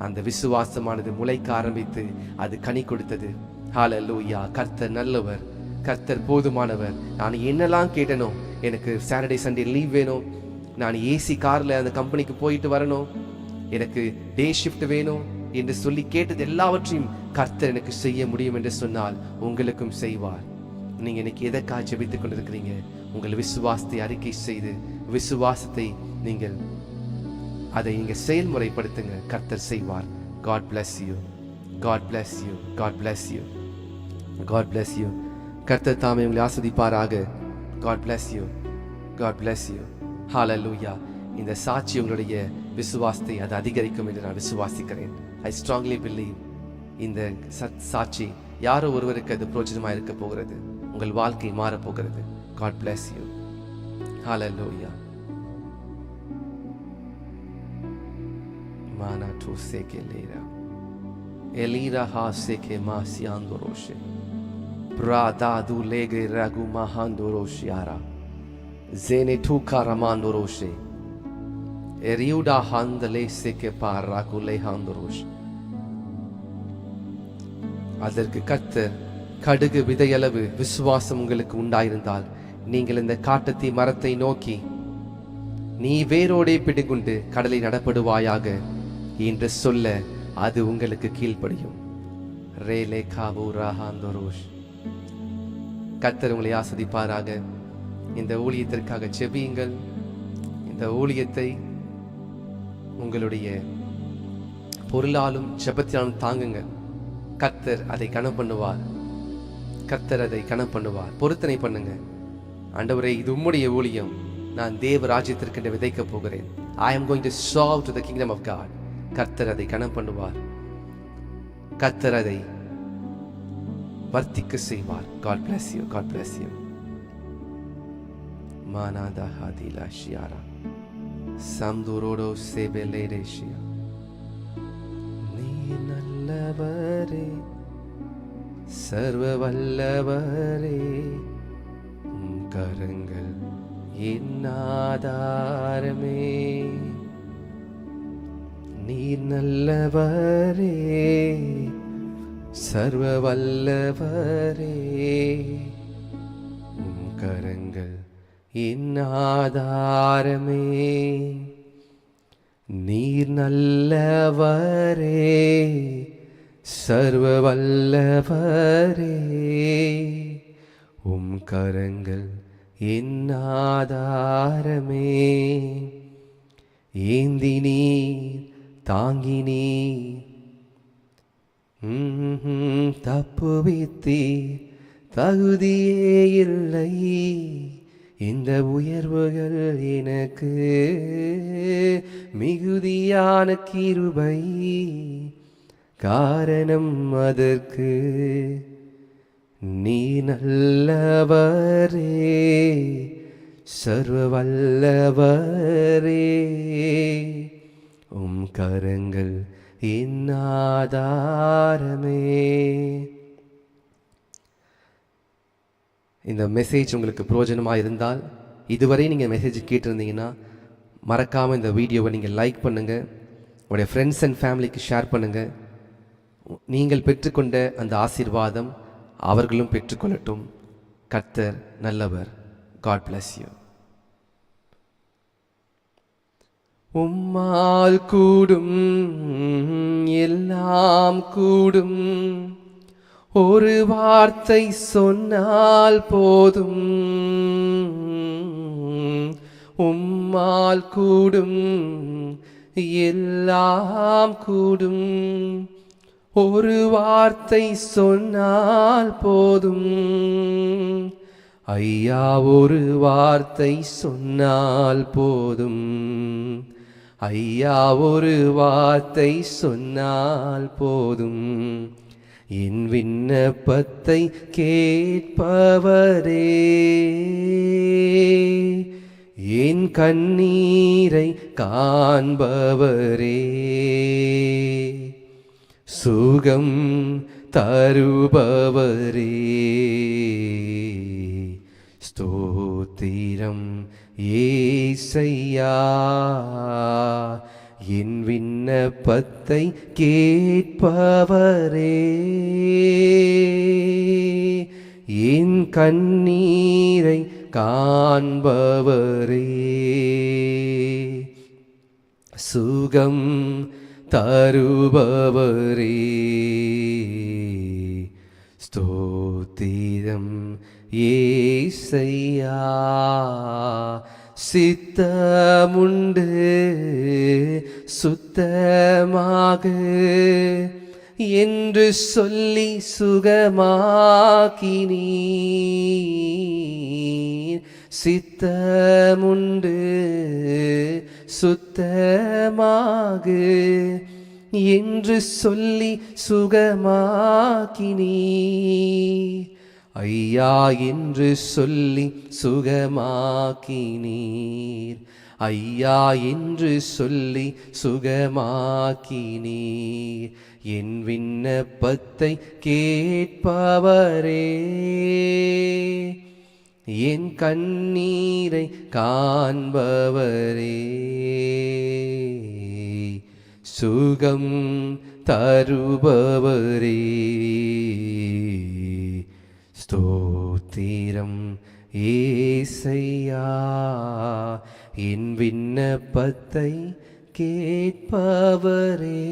அந்த விசுவாசமானது முளைக்க ஆரம்பித்து அது கனி கொடுத்தது. ஹல்லேலூயா. கர்த்தர் நல்லவர், கர்த்தர் போதுமானவர். நான் என்னெல்லாம் கேட்டனோ, எனக்கு சாட்டர்டே சண்டே லீவ் வேணும், நான் ஏசி கார்ல அந்த கம்பெனிக்கு போயிட்டு வரணும், எனக்கு டே ஷிஃப்ட் வேணும் என்று சொல்லி கேட்டது எல்லாவற்றையும் கர்த்தர் எனக்கு செய்ய முடியும் என்று சொன்னால் உங்களுக்கும் செய்வார். நீங்க இன்னைக்கு எதற்காக ஜெபித்துக் கொண்டிருக்கிறீங்க? உங்கள் விசுவாசத்தை அறிக்கை செய்து விசுவாசத்தை நீங்கள் அதை நீங்க செயல்முறைப்படுத்துங்க. கர்த்தர் செய்வார். God bless you, God bless you, God bless you, God bless you. கர்த்தர் தாமே உங்களை ஆசீர்வதிப்பாராக. God bless you, God bless you. Hallelujah. இந்த சாட்சி உங்களுடைய விசுவாசத்தை அது அதிகரிக்கும் என்று நான் விசுவாசிக்கிறேன். I strongly believe இந்த சாட்சி யாரோ ஒருவருக்கு அது பிரயோஜனமாக இருக்க போகிறது. உங்கள் வாழ்க்கை மாறப்போகிறது. God bless you. Hallelujah. Mana tu seke lera elira ha seke masiandoroshe prada du lege ragu mahandoroshiara zene tu karamandoroshe eriuda handle seke paraku lehandorosh. அதற்கு கர்த்தர், கடுகு விதையளவு விசுவாசம் உங்களுக்கு உண்டாயிருந்தால் நீங்கள் இந்த காட்டத்தி மரத்தை நோக்கி, நீ வேரோடே பிடிகுண்டு கடலை நடப்படுவாயாக என்று சொல்ல அது உங்களுக்கு கீழ்ப்படியும். கர்த்தர் உங்களை ஆசீர்வதிப்பாராக. இந்த ஊழியத்திற்காக ஜெபியுங்கள். இந்த ஊழியத்தை உங்களுடைய பொருளாலும் ஜெபத்தினாலும் தாங்குங்க. கர்த்தர் அதை கனம் பண்ணுவார். கர்த்தர் அதை கனம் பண்ணுவார். பொருத்தனை பண்ணுங்க. ஆண்டவரே, இது உம்முடைய ஊழியம், நான் தேவ ராஜ்யத்திற்கு விதைக்க போகிறேன். I am going to sow to the kingdom of God. கர்த்தர் அதை கனம் பண்ணுவார். கர்த்தர் அதை வர்த்திக்க செய்வார். God bless you. God bless you. Manada hadila shiara samduroro sebeledeshia. நீ நல்லவரே, சர்வ வல்லவரே, கரங்கள் என் ஆதாரமே. நீர் நல்லவரே, சர்வ வல்லவரே, கரங்கள் என் ஆதாரமே. நீர் நல்லவரே, சர்வ வல்லவரே, கரங்கள் என் ஆதாரமே. ஏந்தி நீர் தாங்கி நீர் தப்புவித்தீ, தகுதியே இல்லை இந்த உயர்வுகள் எனக்கு, மிகுதியான கிருபை காரணம் அதற்கு. நீ நல்லவரே, சர்வ வல்லவரே, கரங்கள் என் ஆதாரமே. இந்த மெசேஜ் உங்களுக்கு பிரயோஜனமாக இருந்தால், இதுவரை நீங்கள் மெசேஜ் கேட்டிருந்தீங்கன்னா மறக்காமல் இந்த வீடியோவை நீங்கள் லைக் பண்ணுங்கள், உங்களுடைய ஃப்ரெண்ட்ஸ் அண்ட் ஃபேமிலிக்கு ஷேர் பண்ணுங்கள். நீங்கள் பெற்றுக்கொண்ட அந்த ஆசீர்வாதம் அவர்களும் பெற்றுக்கொள்ளட்டும். கர்த்தர் நல்லவர். God bless you. உம்மால் கூடும் எல்லாம் கூடும், ஒரு வார்த்தை சொன்னால் போதும். உம்மால் கூடும் எல்லாம் கூடும், ஒரு வார்த்தை சொன்னால் போதும். ஐயா, ஒரு வார்த்தை சொன்னால் போதும். ஐயா, ஒரு வார்த்தை சொன்னால் போதும். என் விண்ணப்பத்தை கேட்பவரே, என் கண்ணீரை காண்பவரே, சுகம் தருபவரே, ஸ்தோத்திரம் ஏசையா. என் விண்ணப்பத்தை கேட்பவரே, என் கண்ணீரை காண்பவரே, சுகம் தருபவரே, ஸ்தோத்திரம் ஏசையா. சித்தமுண்டு சுத்தமாக என்று சொல்லி சுகமாக்கினீர். சித்தமுண்டு சுத்தமாக என்று சொல்லி சுகமாக்கினீர். ஐயா, என்று சொல்லி சுகமாக்கினீர். ஐயா, என்று சொல்லி சுகமாக்கினீர். என் விண்ணப்பத்தை கேட்பவரே, என் கண்ணீரை காண்பவரே, சுகம் தருபவரே, ஸ்தோத்திரம் ஏசையா. என் விண்ணப்பத்தை கேட்பவரே.